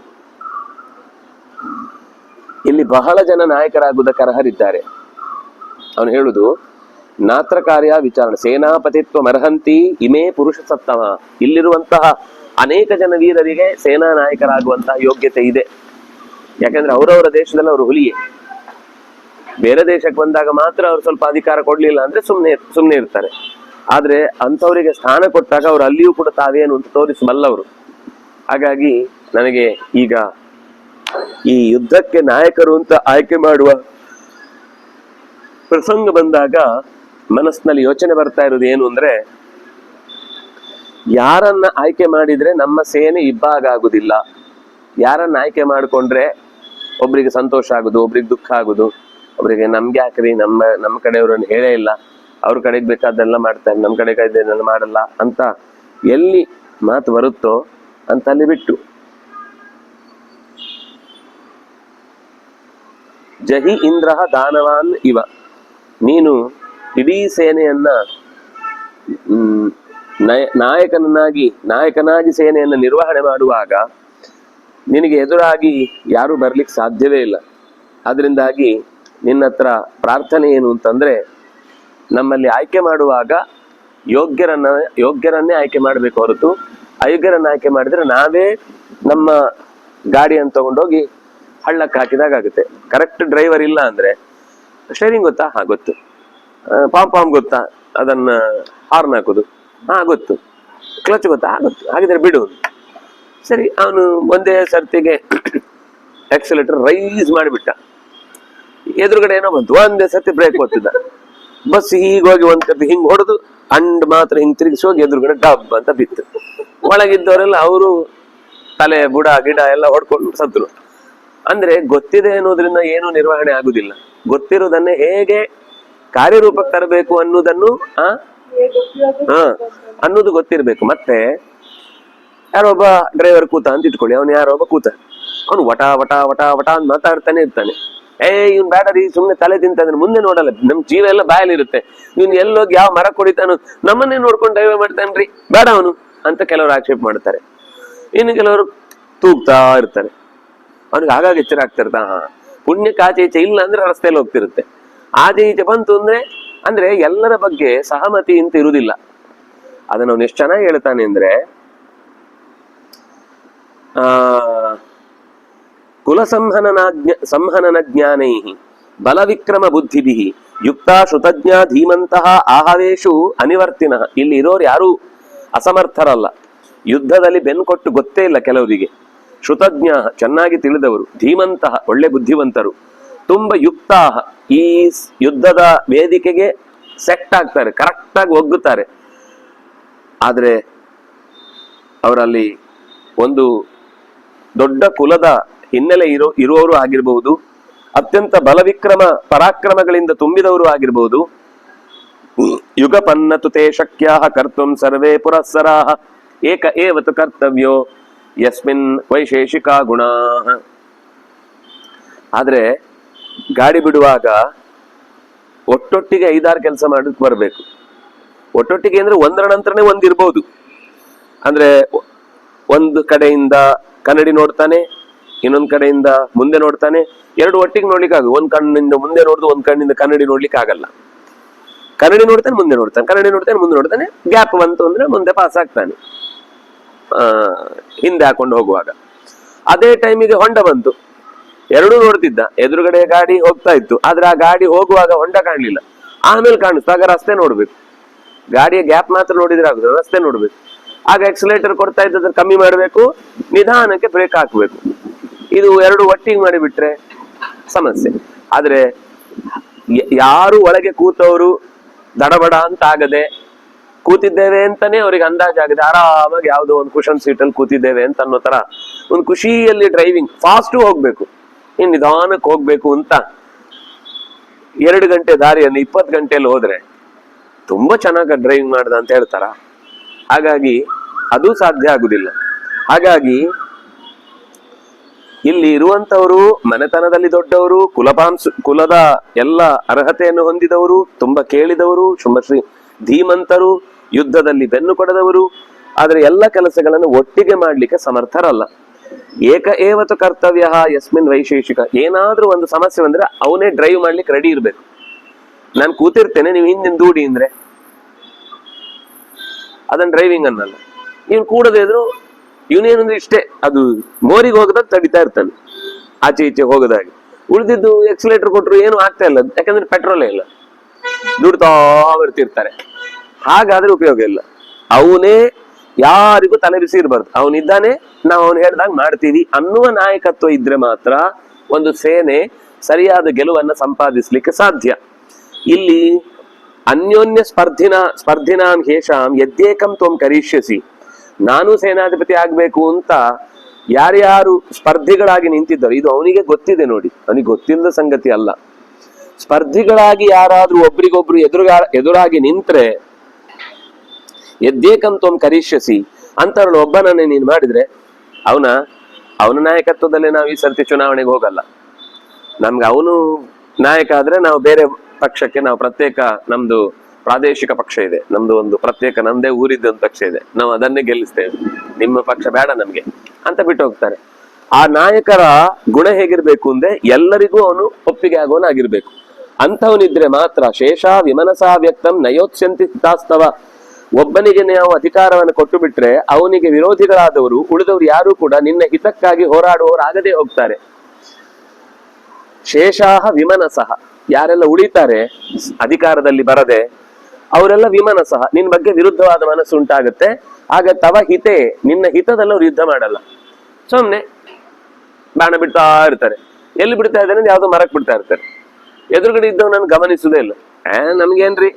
ಇಲ್ಲಿ ಬಹಳ ಜನ ನಾಯಕರಾಗುವುದಕ್ಕೆ ಅರ್ಹರಿದ್ದಾರೆ. ಅವನು ಹೇಳುದು, ನಾತ್ರ ಕಾರ್ಯ ವಿಚಾರಣೆ ಸೇನಾಪತಿತ್ವ ಮರ್ಹಂತಿ ಇಮೇ ಪುರುಷ ಸತ್ತಮ. ಇಲ್ಲಿರುವಂತಹ ಅನೇಕ ಜನ ವೀರರಿಗೆ ಸೇನಾ ನಾಯಕರಾಗುವಂತಹ ಯೋಗ್ಯತೆ ಇದೆ. ಯಾಕಂದ್ರೆ ಅವರವರ ದೇಶದಲ್ಲಿ ಅವರು ಹುಲಿಯೇ. ಬೇರೆ ದೇಶಕ್ಕೆ ಬಂದಾಗ ಮಾತ್ರ ಅವ್ರು ಸ್ವಲ್ಪ ಅಧಿಕಾರ ಕೊಡ್ಲಿಲ್ಲ ಅಂದ್ರೆ ಸುಮ್ನೆ ಇರ್ತಾರೆ. ಆದ್ರೆ ಅಂಥವರಿಗೆ ಸ್ಥಾನ ಕೊಟ್ಟಾಗ ಅವ್ರು ಅಲ್ಲಿಯೂ ಕೂಡ ತಾವೇನು ಅಂತ ತೋರಿಸಬಲ್ಲವರು. ಹಾಗಾಗಿ ನನಗೆ ಈಗ ಈ ಯುದ್ಧಕ್ಕೆ ನಾಯಕರು ಅಂತ ಆಯ್ಕೆ ಮಾಡುವ ಪ್ರಸಂಗ ಬಂದಾಗ ಮನಸ್ಸಿನಲ್ಲಿ ಯೋಚನೆ ಬರ್ತಾ ಇರೋದು ಏನು ಅಂದ್ರೆ, ಯಾರನ್ನ ಆಯ್ಕೆ ಮಾಡಿದ್ರೆ ನಮ್ಮ ಸೇನೆ ಇಬ್ಬಾಗ ಆಗುದಿಲ್ಲ, ಯಾರನ್ನ ಆಯ್ಕೆ ಮಾಡಿಕೊಂಡ್ರೆ ಒಬ್ರಿಗೆ ಸಂತೋಷ ಆಗುದು, ಒಬ್ರಿಗೆ ದುಃಖ ಆಗುದು, ಒಬ್ರಿಗೆ ನಮ್ಗೆ ಯಾಕ್ರಿ ನಮ್ಮ ಕಡೆಯವ್ರನ್ನ ಹೇಳೇ ಇಲ್ಲ, ಅವ್ರ ಕಡೆಗೆ ಬೇಕಾದೆಲ್ಲ ಮಾಡ್ತಾರೆ, ನಮ್ಮ ಕಡೆಗೆ ಇದನ್ನೆಲ್ಲ ಮಾಡಲ್ಲ ಅಂತ ಎಲ್ಲಿ ಮಾತು ಬರುತ್ತೋ ಅಂತ ಅಲ್ಲಿ ಬಿಟ್ಟು, ಜಹಿ ಇಂದ್ರ ದಾನವಾನ್ ಇವ, ನೀನು ಇಡೀ ಸೇನೆಯನ್ನ ನಾಯಕನಾಗಿ ಸೇನೆಯನ್ನ ನಿರ್ವಹಣೆ ಮಾಡುವಾಗ ನಿನಗೆ ಎದುರಾಗಿ ಯಾರು ಬರ್ಲಿಕ್ಕೆ ಸಾಧ್ಯವೇ ಇಲ್ಲ. ಅದರಿಂದಾಗಿ ನಿನ್ನ ಹತ್ರ ಪ್ರಾರ್ಥನೆ ಏನು ಅಂತಂದ್ರೆ, ನಮ್ಮಲ್ಲಿ ಆಯ್ಕೆ ಮಾಡುವಾಗ ಯೋಗ್ಯರನ್ನೇ ಆಯ್ಕೆ ಮಾಡಬೇಕು ಹೊರತು ಅಯೋಗ್ಯರನ್ನ ಆಯ್ಕೆ ಮಾಡಿದ್ರೆ ನಾವೇ ನಮ್ಮ ಗಾಡಿಯನ್ನು ತಗೊಂಡೋಗಿ ಹಳ್ಳಕ್ಕೆ ಹಾಕಿದಾಗುತ್ತೆ. ಕರೆಕ್ಟ್ ಡ್ರೈವರ್ ಇಲ್ಲ ಅಂದ್ರೆ, ಸ್ಟೇರಿಂಗ್ ಗೊತ್ತಾ? ಹಾ ಗೊತ್ತು. ಪಾಮ್ ಗೊತ್ತಾ? ಅದನ್ನ ಹಾರ್ನ್ ಹಾಕುದು? ಹಾ ಗೊತ್ತು. ಕ್ಲಚ್ ಗೊತ್ತಾ? ಗೊತ್ತು. ಹಾಗಿದ್ರೆ ಬಿಡು. ಸರಿ, ಅವನು ಒಂದೇ ಸರ್ತಿಗೆ ಆಕ್ಸಿಲೇಟರ್ ರೈಸ್ ಮಾಡಿಬಿಟ್ಟ, ಎದುರುಗಡೆ ಏನೋ ಬಂತು, ಒಂದೇ ಸರ್ತಿ ಬ್ರೇಕ್ ಒತ್ತಿದ್ದ, ಬಸ್ ಹೀಗೋಗಿ ಒಂದ್ ಸರ್ತಿ ಹಿಂಗ್ ಹೊಡೆದು ಅಂಡ್ ಮಾತ್ರ ಹಿಂಗ್ ತಿರುಗಿಸಿ ಹೋಗಿ ಎದುರುಗಡೆ ಡಬ್ ಅಂತ ಬಿತ್ತು. ಒಳಗಿದ್ದವರೆಲ್ಲ ಅವರು ತಲೆ ಬುಡ ಗಿಡ ಎಲ್ಲ ಹೊಡ್ಕೊಂಡು ಸತ್ರು. ಅಂದ್ರೆ ಗೊತ್ತಿದೆ ಅನ್ನೋದ್ರಿಂದ ಏನು ನಿರ್ವಹಣೆ ಆಗುದಿಲ್ಲ. ಗೊತ್ತಿರೋದನ್ನೇ ಹೇಗೆ ಕಾರ್ಯರೂಪಕ್ಕೆ ತರಬೇಕು ಅನ್ನೋದನ್ನು ಅನ್ನೋದು ಗೊತ್ತಿರ್ಬೇಕು. ಮತ್ತೆ ಯಾರೊಬ್ಬ ಡ್ರೈವರ್ ಕೂತ ಅಂತ ಇಟ್ಕೊಳ್ಳಿ, ಅವನು ಯಾರೊಬ್ಬ ಕೂತ, ಅವನು ವಟ ವಟ ವಟ ವಟ ಅಂತ ಮಾತಾಡ್ತಾನೆ ಇರ್ತಾನೆ. ಇವ್ನು ಬ್ಯಾಟರಿ ಸುಮ್ನೆ ತಲೆ ತಿಂತಾನೆ, ಮುಂದೆ ನೋಡಲ್ಲ, ನಮ್ ಜೀವ ಎಲ್ಲ ಬಾಯಲ್ಲಿರುತ್ತೆ. ಇವ್ನು ಎಲ್ಲೋಗಿ ಯಾವ ಮರ ಕೊಡಿತಾನು, ನಮ್ಮನ್ನೇ ನೋಡ್ಕೊಂಡು ಡ್ರೈವರ್ ಮಾಡ್ತಾನ್ರಿ, ಬೇಡ ಅವನು ಅಂತ ಕೆಲವರು ಆಕ್ಷೇಪ ಮಾಡ್ತಾರೆ. ಇನ್ನು ಕೆಲವರು ತೂಗ್ತಾ ಇರ್ತಾರೆ. ಅವ್ನಿಗೆ ಆಗಾಗ ಎಚ್ಚರ ಆಗ್ತಾ ಇರ್ತಾ, ಪುಣ್ಯಕ್ಕೆ ಆಚೆ ಈಚೆ ಇಲ್ಲ ಅಂದ್ರೆ ರಸ್ತೆಯಲ್ಲಿ ಹೋಗ್ತಿರುತ್ತೆ, ಆಚೆ ಈಚೆ ಬಂತು ಅಂದ್ರೆ ಎಲ್ಲರ ಬಗ್ಗೆ ಸಹಮತಿ ಅಂತ ಇರುವುದಿಲ್ಲ. ಅದನ್ನ ಅವನು ಎಷ್ಟು ಚೆನ್ನಾಗಿ ಹೇಳ್ತಾನೆ ಅಂದ್ರೆ, ಕುಲ ಸಂಹನನ ಜ್ಞಾನೈ ಬಲವಿಕ್ರಮ ಬುದ್ಧಿಭಿ ಯುಕ್ತ ಶ್ರುತಜ್ಞ ಧೀಮಂತಹ ಆಹವೇಶು ಅನಿವರ್ತಿನ. ಇಲ್ಲಿ ಇರೋರು ಯಾರು ಅಸಮರ್ಥರಲ್ಲ, ಯುದ್ಧದಲ್ಲಿ ಬೆನ್ನು ಕೊಟ್ಟು ಗೊತ್ತೇ ಇಲ್ಲ ಕೆಲವರಿಗೆ. ಶ್ರುತಜ್ಞ ಚೆನ್ನಾಗಿ ತಿಳಿದವರು, ಧೀಮಂತಹ ಒಳ್ಳೆ ಬುದ್ಧಿವಂತರು, ತುಂಬಾ ಯುಕ್ತ ಈ ಯುದ್ಧದ ವೇದಿಕೆಗೆ ಸೆಟ್ ಆಗ್ತಾರೆ, ಕರೆಕ್ಟ್ ಆಗಿ ಒಗ್ಗುತ್ತಾರೆ. ಆದ್ರೆ ಅವರಲ್ಲಿ ಒಂದು ದೊಡ್ಡ ಕುಲದ ಹಿನ್ನೆಲೆ ಇರುವವರು ಆಗಿರಬಹುದು, ಅತ್ಯಂತ ಬಲವಿಕ್ರಮ ಪರಾಕ್ರಮಗಳಿಂದ ತುಂಬಿದವರು ಆಗಿರಬಹುದು. ಯುಗಪನ್ನತು ತೇ ಶಕ್ಯಾ ಕರ್ತುಂ ಸರ್ವೇ ಪುರಸ್ಸರಾಃ ಏಕ ಏವತು ಕರ್ತವ್ಯೋ ಯಸ್ಮಿನ್ ವೈಶೇಷಿಕ ಗುಣ. ಆದ್ರೆ ಗಾಡಿ ಬಿಡುವಾಗ ಒಟ್ಟೊಟ್ಟಿಗೆ 5-6 ಕೆಲಸ ಮಾಡಕ್ ಬರ್ಬೇಕು. ಒಟ್ಟೊಟ್ಟಿಗೆ ಅಂದ್ರೆ ಒಂದರ ನಂತರನೇ ಒಂದಿರ್ಬೋದು. ಅಂದ್ರೆ ಒಂದು ಕಡೆಯಿಂದ ಕನ್ನಡಿ ನೋಡ್ತಾನೆ, ಇನ್ನೊಂದ್ ಕಡೆಯಿಂದ ಮುಂದೆ ನೋಡ್ತಾನೆ, ಎರಡು ಒಟ್ಟಿಗೆ ನೋಡ್ಲಿಕ್ಕೆ ಆಗ, ಒಂದ್ ಕಣ್ಣಿಂದ ಮುಂದೆ ನೋಡುದು, ಒಂದ್ ಕಣ್ಣಿಂದ ಕನ್ನಡಿ ನೋಡ್ಲಿಕ್ಕೆ ಆಗಲ್ಲ. ಕನ್ನಡಿ ನೋಡ್ತಾನೆ, ಮುಂದೆ ನೋಡ್ತಾನೆ, ಕನ್ನಡಿ ನೋಡ್ತಾನೆ, ಮುಂದೆ ನೋಡ್ತಾನೆ, ಗ್ಯಾಪ್ ಬಂತು ಅಂದ್ರೆ ಮುಂದೆ ಪಾಸ್ ಆಗ್ತಾನೆ ಹಿಂದೆ ಹಾಕೊಂಡು ಹೋಗುವಾಗ. ಅದೇ ಟೈಮಿಗೆ ಹೊಂಡ ಬಂತು, ಎರಡೂ ನೋಡ್ತಿದ್ದ, ಎದುರುಗಡೆ ಗಾಡಿ ಹೋಗ್ತಾ ಇತ್ತು, ಆದ್ರೆ ಆ ಗಾಡಿ ಹೋಗುವಾಗ ಹೊಂಡ ಕಾಣ್ಲಿಲ್ಲ. ಆಮೇಲೆ ಕಾಣಿಸ್ತು, ಆಗ ರಸ್ತೆ ನೋಡ್ಬೇಕು. ಗಾಡಿಯ ಗ್ಯಾಪ್ ಮಾತ್ರ ನೋಡಿದ್ರೆ ಆಗುದು, ರಸ್ತೆ ನೋಡ್ಬೇಕು. ಆಗ ಎಕ್ಸಲೇಟರ್ ಕೊಡ್ತಾ ಇದ್ದದ್ರ ಕಮ್ಮಿ ಮಾಡಬೇಕು, ನಿಧಾನಕ್ಕೆ ಬ್ರೇಕ್ ಹಾಕ್ಬೇಕು. ಇದು ಎರಡು ಒಟ್ಟಿಗೆ ಮಾಡಿಬಿಟ್ರೆ ಸಮಸ್ಯೆ. ಆದ್ರೆ ಯಾರು ಒಳಗೆ ಕೂತವರು ದಡಬಡ ಅಂತ ಆಗದೆ, ಕೂತಿದ್ದೇವೆ ಅಂತಾನೆ ಅವ್ರಿಗೆ ಅಂದಾಜಾಗದೆ ಆರಾಮಾಗಿ ಯಾವುದೋ ಒಂದು ಕುಶನ್ ಸೀಟಲ್ಲಿ ಕೂತಿದ್ದೇವೆ ಅಂತ ಅನ್ನೋ ತರ ಒಂದು ಖುಷಿಯಲ್ಲಿ ಡ್ರೈವಿಂಗ್, ಫಾಸ್ಟ್ ಹೋಗ್ಬೇಕು, ಇನ್ ನಿಧಾನಕ್ಕೆ ಹೋಗ್ಬೇಕು ಅಂತ 2 ಗಂಟೆ ದಾರಿಯನ್ನು 20 ಗಂಟೆಯಲ್ಲಿ ಹೋದ್ರೆ ತುಂಬಾ ಚೆನ್ನಾಗಿ ಡ್ರೈವಿಂಗ್ ಮಾಡ್ದ ಅಂತ ಹೇಳ್ತಾರ? ಹಾಗಾಗಿ ಅದು ಸಾಧ್ಯ ಆಗುದಿಲ್ಲ. ಹಾಗಾಗಿ ಇಲ್ಲಿ ಇರುವಂತವರು ಮನೆತನದಲ್ಲಿ ದೊಡ್ಡವರು, ಕುಲದ ಎಲ್ಲ ಅರ್ಹತೆಯನ್ನು ಹೊಂದಿದವರು, ತುಂಬಾ ಕೇಳಿದವರು, ಶ್ರೀ ಧೀಮಂತರು, ಯುದ್ಧದಲ್ಲಿ ಬೆನ್ನು ಕೊಡದವರು, ಆದ್ರೆ ಎಲ್ಲ ಕೆಲಸಗಳನ್ನು ಒಟ್ಟಿಗೆ ಮಾಡ್ಲಿಕ್ಕೆ ಸಮರ್ಥರಲ್ಲ. ಏಕ ಏವತು ಕರ್ತವ್ಯ ಯಸ್ಮಿನ್ ವೈಶೇಷಿಕ. ಏನಾದ್ರೂ ಒಂದು ಸಮಸ್ಯೆ ಬಂದ್ರೆ ಅವನೇ ಡ್ರೈವ್ ಮಾಡ್ಲಿಕ್ಕೆ ರೆಡಿ ಇರ್ಬೇಕು. ನಾನು ಕೂತಿರ್ತೇನೆ, ನೀವು ಹಿಂದಿನ ದೂಡಿ ಅಂದ್ರೆ ಅದನ್ನ ಡ್ರೈವಿಂಗ್ ಅನ್ನಲ್ಲ. ಇವ್ನು ಕೂಡದೇ ಇದ್ರು ಇವನೇನಂದ್ರೆ ಇಷ್ಟೇ, ಅದು ಮೋರಿಗೆ ಹೋಗದಾಗ ತಡಿತಾ ಇರ್ತಾನೆ, ಆಚೆ ಈಚೆ ಹೋಗದಾಗಿ. ಉಳಿದಿದ್ದು ಎಕ್ಸಲೇಟರ್ ಕೊಟ್ರು ಏನು ಆಗ್ತಾ ಇಲ್ಲ, ಯಾಕಂದ್ರೆ ಪೆಟ್ರೋಲೇ ಇಲ್ಲ, ದುಡ್ತಾ ಬರ್ತಿರ್ತಾರೆ. ಹಾಗಾದ್ರೆ ಉಪಯೋಗ ಇಲ್ಲ. ಅವನೇ ಯಾರಿಗೂ ತಲೆ ಬಿಸಿ ಇರಬಾರ್ದು. ಅವನಿದ್ದಾನೆ, ನಾವು ಅವನು ಹೇಳ್ದಾಗ ಮಾಡ್ತೀವಿ ಅನ್ನುವ ನಾಯಕತ್ವ ಇದ್ರೆ ಮಾತ್ರ ಒಂದು ಸೇನೆ ಸರಿಯಾದ ಗೆಲುವನ್ನ ಸಂಪಾದಿಸ್ಲಿಕ್ಕೆ ಸಾಧ್ಯ. ಇಲ್ಲಿ ಅನ್ಯೋನ್ಯ ಸ್ಪರ್ಧಿನಾಂ ಹೇಷಾಂ ಯದ್ಯೇಕಂ ತ್ವಂ ಕರಿಷ್ಯಸಿ. ನಾನು ಸೇನಾಧಿಪತಿ ಆಗ್ಬೇಕು ಅಂತ ಯಾರ್ಯಾರು ಸ್ಪರ್ಧಿಗಳಾಗಿ ನಿಂತಿದ್ದಾರೆ, ಇದು ಅವನಿಗೆ ಗೊತ್ತಿದೆ ನೋಡಿ, ಅವನಿಗೆ ಗೊತ್ತಿಲ್ಲದ ಸಂಗತಿ ಅಲ್ಲ. ಸ್ಪರ್ಧಿಗಳಾಗಿ ಯಾರಾದ್ರೂ ಒಬ್ರಿಗೊಬ್ರು ಎದುರಾಗಿ ನಿಂತ್ರೆ ಯದ್ಯೇಕಂ ತ್ವಂ ಕರಿಷ್ಯಸಿ ಅಂತವಳು ಒಬ್ಬನನ್ನೇ ನೀನು ಮಾಡಿದ್ರೆ ಅವನ ನಾಯಕತ್ವದಲ್ಲೇ ನಾವು ಈ ಸರ್ತಿ ಚುನಾವಣೆಗೆ ಹೋಗಲ್ಲ. ನಮ್ಗೆ ಅವನು ನಾಯಕ ಆದ್ರೆ ನಾವು ಬೇರೆ ಪಕ್ಷಕ್ಕೆ, ನಾವು ಪ್ರತ್ಯೇಕ, ನಮ್ದು ಪ್ರಾದೇಶಿಕ ಪಕ್ಷ ಇದೆ, ನಮ್ದು ಒಂದು ಪ್ರತ್ಯೇಕ ನಮ್ದೇ ಊರಿದ್ದ ಒಂದು ಪಕ್ಷ ಇದೆ, ನಾವು ಅದನ್ನೇ ಗೆಲ್ಲಿಸ್ತೇವೆ, ನಿಮ್ಮ ಪಕ್ಷ ಬೇಡ ನಮ್ಗೆ ಅಂತ ಬಿಟ್ಟು ಹೋಗ್ತಾರೆ. ಆ ನಾಯಕರ ಗುಣ ಹೇಗಿರ್ಬೇಕು ಅಂದ್ರೆ ಎಲ್ಲರಿಗೂ ಅವನು ಒಪ್ಪಿಗೆ ಆಗೋನಾಗಿರ್ಬೇಕು. ಅಂಥವನಿದ್ರೆ ಮಾತ್ರ ಶೇಷ ವಿಮನಸಾ ವ್ಯಕ್ತಂ ನಯೋತ್ಸ್ಯಂತಿ ತಾಸ್ತವ. ಒಬ್ಬನಿಗೆ ನಾವು ಅಧಿಕಾರವನ್ನು ಕೊಟ್ಟು ಬಿಟ್ರೆ ಅವನಿಗೆ ವಿರೋಧಿಗಳಾದವರು ಉಳಿದವರು ಯಾರು ಕೂಡ ನಿನ್ನ ಹಿತಕ್ಕಾಗಿ ಹೋರಾಡುವವರು ಆಗದೆ ಹೋಗ್ತಾರೆ. ಶೇಷಾಹ ವಿಮನಸಃ, ಯಾರೆಲ್ಲ ಉಳಿತಾರೆ ಅಧಿಕಾರದಲ್ಲಿ ಬರದೆ ಅವರೆಲ್ಲ ವಿಮನಸಃ, ನಿನ್ ಬಗ್ಗೆ ವಿರುದ್ಧವಾದ ಮನಸ್ಸು ಉಂಟಾಗುತ್ತೆ. ಆಗ ತವ ಹಿತೆ, ನಿನ್ನ ಹಿತದಲ್ಲಿ ಅವ್ರು ಯುದ್ಧ ಮಾಡಲ್ಲ, ಸುಮ್ನೆ ಬಾಣ ಬಿಡ್ತಾ ಇರ್ತಾರೆ. ಎಲ್ಲಿ ಬಿಡ್ತಾ ಇದ್ದಾರೆ, ಯಾವ್ದೋ ಮರಕ್ ಬಿಡ್ತಾ ಇರ್ತಾರೆ. ಎದುರುಗಡೆ ಇದ್ದವ್ ನಾನು ಗಮನಿಸುದೇ ಇಲ್ಲ. ನಮ್ಗೇನ್ರಿ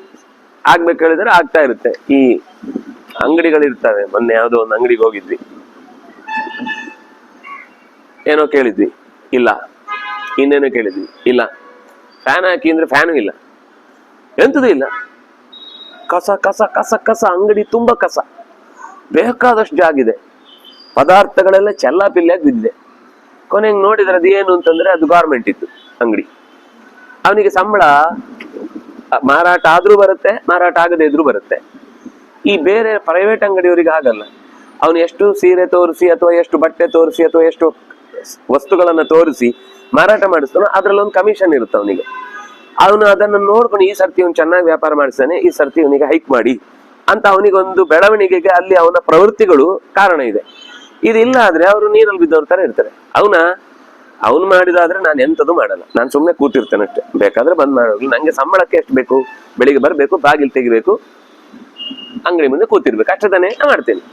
ಆಗ್ಬೇಕು ಹೇಳಿದ್ರೆ ಆಗ್ತಾ ಇರುತ್ತೆ. ಈ ಅಂಗಡಿಗಳಿರ್ತವೆ, ಮೊನ್ನೆ ಯಾವ್ದೋ ಒಂದು ಅಂಗಡಿಗೆ ಹೋಗಿದ್ವಿ, ಏನೋ ಕೇಳಿದ್ವಿ, ಇಲ್ಲ. ಇನ್ನೇನೋ ಕೇಳಿದ್ವಿ, ಇಲ್ಲ. ಫ್ಯಾನ್ ಹಾಕಿ ಅಂದ್ರೆ ಫ್ಯಾನು ಇಲ್ಲ, ಎಂತದೂ ಇಲ್ಲ. ಕಸ ಕಸ ಕಸ ಕಸ, ಅಂಗಡಿ ತುಂಬಾ ಕಸ, ಬೇಕಾದಷ್ಟು ಜಾಗಿದೆ, ಪದಾರ್ಥಗಳೆಲ್ಲ ಚೆಲ್ಲಾಪಿಲ್ಲಿಯಾಗಿ ಬಿದ್ದಿದೆ. ಕೊನೆಗೆ ನೋಡಿದ್ರೆ ಅದು ಏನು ಅಂತಂದ್ರೆ ಅದು ಗಾರ್ಮೆಂಟ್ ಇತ್ತು ಅಂಗಡಿ. ಅವನಿಗೆ ಸಂಬಳ ಮಾರಾಟ ಆದ್ರೂ ಬರುತ್ತೆ, ಮಾರಾಟ ಆಗದೆ ಇದ್ರೂ ಬರುತ್ತೆ. ಈ ಬೇರೆ ಪ್ರೈವೇಟ್ ಅಂಗಡಿಯವರಿಗೆ ಆಗಲ್ಲ. ಅವನು ಎಷ್ಟು ಸೀರೆ ತೋರಿಸಿ ಅಥವಾ ಎಷ್ಟು ಬಟ್ಟೆ ತೋರಿಸಿ ಅಥವಾ ಎಷ್ಟು ವಸ್ತುಗಳನ್ನ ತೋರಿಸಿ ಮಾರಾಟ ಮಾಡಿಸ್ತಾನೋ ಅದ್ರಲ್ಲಿ ಒಂದು ಕಮಿಷನ್ ಇರುತ್ತೆ ಅವನಿಗೆ. ಅವನು ಅದನ್ನು ನೋಡ್ಕೊಂಡು ಈ ಸರ್ತಿ ಅವನು ಚೆನ್ನಾಗಿ ವ್ಯಾಪಾರ ಮಾಡಿಸ್ತಾನೆ, ಈ ಸರ್ತಿ ಅವನಿಗೆ ಹೈಕ್ ಮಾಡಿ ಅಂತ ಅವನಿಗೊಂದು ಬೆಳವಣಿಗೆಗೆ ಅಲ್ಲಿ ಅವನ ಪ್ರವೃತ್ತಿಗಳು ಕಾರಣ ಇದೆ. ಇದಿಲ್ಲ ಆದ್ರೆ ಅವರು ನೀರಲ್ಲಿ ಬಿದ್ದವ್ರ ತರ ಇರ್ತಾರೆ. ಅವನು ಮಾಡಿದಾದ್ರೆ ನಾನು ಎಂತದು ಮಾಡಲ್ಲ, ನಾನು ಸುಮ್ಮನೆ ಕೂತಿರ್ತೇನೆ ಅಷ್ಟೇ, ಬೇಕಾದ್ರೆ ಬಂದ್ ಮಾಡೋದು. ನಂಗೆ ಸಂಬಳಕ್ಕೆ ಎಷ್ಟು ಬೇಕು, ಬೆಳಿಗ್ಗೆ ಬರ್ಬೇಕು, ಬಾಗಿಲು ತೆಗಿಬೇಕು, ಅಂಗಡಿ ಮುಂದೆ ಕೂತಿರ್ಬೇಕು, ಅಷ್ಟೇ ತಾನೇ ಮಾಡ್ತೇನೆ.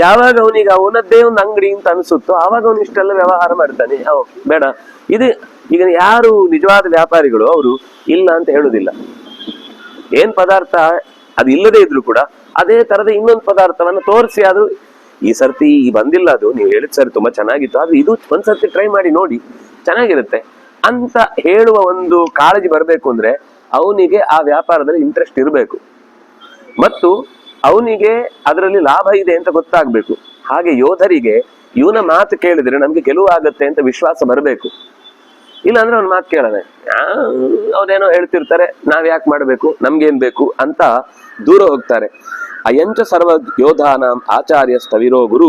ಯಾವಾಗ ಅವನಿಗೆ ಅವನದ್ದೇ ಒಂದು ಅಂಗಡಿ ಅಂತ ಅನ್ಸುತ್ತೋ ಆವಾಗ ಅವನು ಇಷ್ಟೆಲ್ಲ ವ್ಯವಹಾರ ಮಾಡ್ತಾನೆ. ಬೇಡ, ಇದು ಈಗ ಯಾರು ನಿಜವಾದ ವ್ಯಾಪಾರಿಗಳು ಅವರು ಇಲ್ಲ ಅಂತ ಹೇಳುದಿಲ್ಲ. ಏನ್ ಪದಾರ್ಥ ಅದು ಇಲ್ಲದೆ ಇದ್ರು ಕೂಡ ಅದೇ ತರದ ಇನ್ನೊಂದು ಪದಾರ್ಥವನ್ನ ತೋರಿಸಿ, ಆದ್ರೂ ಈ ಸರ್ತಿ ಬಂದಿಲ್ಲ, ಅದು ನೀವು ಹೇಳಿದ ಸರಿ ತುಂಬಾ ಚೆನ್ನಾಗಿತ್ತು, ಆದ್ರೆ ಇದು ಒಂದ್ಸರ್ತಿ ಟ್ರೈ ಮಾಡಿ ನೋಡಿ ಚೆನ್ನಾಗಿರುತ್ತೆ ಅಂತ ಹೇಳುವ ಒಂದು ಕಾಳಜಿ ಬರ್ಬೇಕು ಅಂದ್ರೆ ಅವನಿಗೆ ಆ ವ್ಯಾಪಾರದಲ್ಲಿ ಇಂಟ್ರೆಸ್ಟ್ ಇರಬೇಕು ಮತ್ತು ಅವನಿಗೆ ಅದರಲ್ಲಿ ಲಾಭ ಇದೆ ಅಂತ ಗೊತ್ತಾಗ್ಬೇಕು. ಹಾಗೆ ಯೋಧರಿಗೆ ಇವನ ಮಾತು ಕೇಳಿದ್ರೆ ನಮ್ಗೆ ಗೆಲುವು ಆಗತ್ತೆ ಅಂತ ವಿಶ್ವಾಸ ಬರಬೇಕು. ಇಲ್ಲ ಅಂದ್ರೆ ಅವ್ನ ಮಾತು ಕೇಳದೆ ಅವ್ರೇನೋ ಹೇಳ್ತಿರ್ತಾರೆ, ನಾವ್ ಯಾಕೆ ಮಾಡ್ಬೇಕು, ನಮ್ಗೇನ್ ಬೇಕು ಅಂತ ದೂರ ಹೋಗ್ತಾರೆ. ಅಯಂಚ ಸರ್ವ ಯೋಧಾನಾಂ ಆಚಾರ್ಯ ಸ್ಥವಿರೋ ಗುರು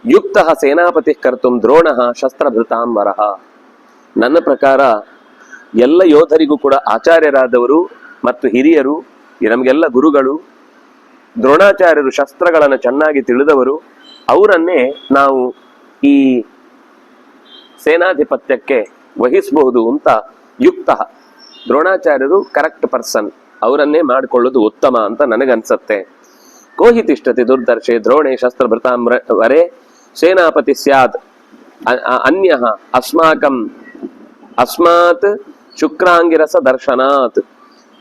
ಯುಕ್ತ ಸೇನಾಪತಿ ಕರ್ತುಂ ದ್ರೋಣ ಶಸ್ತ್ರಭೃತಾಂ ವರಹ. ನನ್ನ ಪ್ರಕಾರ ಎಲ್ಲ ಯೋಧರಿಗೂ ಕೂಡ ಆಚಾರ್ಯರಾದವರು ಮತ್ತು ಹಿರಿಯರು, ನಮಗೆಲ್ಲ ಗುರುಗಳು, ದ್ರೋಣಾಚಾರ್ಯರು ಶಸ್ತ್ರಗಳನ್ನು ಚೆನ್ನಾಗಿ ತಿಳಿದವರು, ಅವರನ್ನೇ ನಾವು ಈ ಸೇನಾಧಿಪತ್ಯಕ್ಕೆ ವಹಿಸಬಹುದು ಅಂತ ಯುಕ್ತ. ದ್ರೋಣಾಚಾರ್ಯರು ಕರೆಕ್ಟ್ ಪರ್ಸನ್, ಅವರನ್ನೇ ಮಾಡಿಕೊಳ್ಳೋದು ಉತ್ತಮ ಅಂತ ನನಗನ್ಸತ್ತೆ. ಕೋಹಿ ತಿಷ್ಠತಿ ದುರ್ದರ್ಶೆ ದ್ರೋಣೆ ಶಸ್ತ್ರಭೃತಾಂ ವರೆ ಸೇನಾಪತಿ ಸ್ಯಾತ್ ಅನ್ಯಃ ಅಸ್ಮಾತ್ ಶುಕ್ರಾಂಗಿರಸ ದರ್ಶನಾತ್.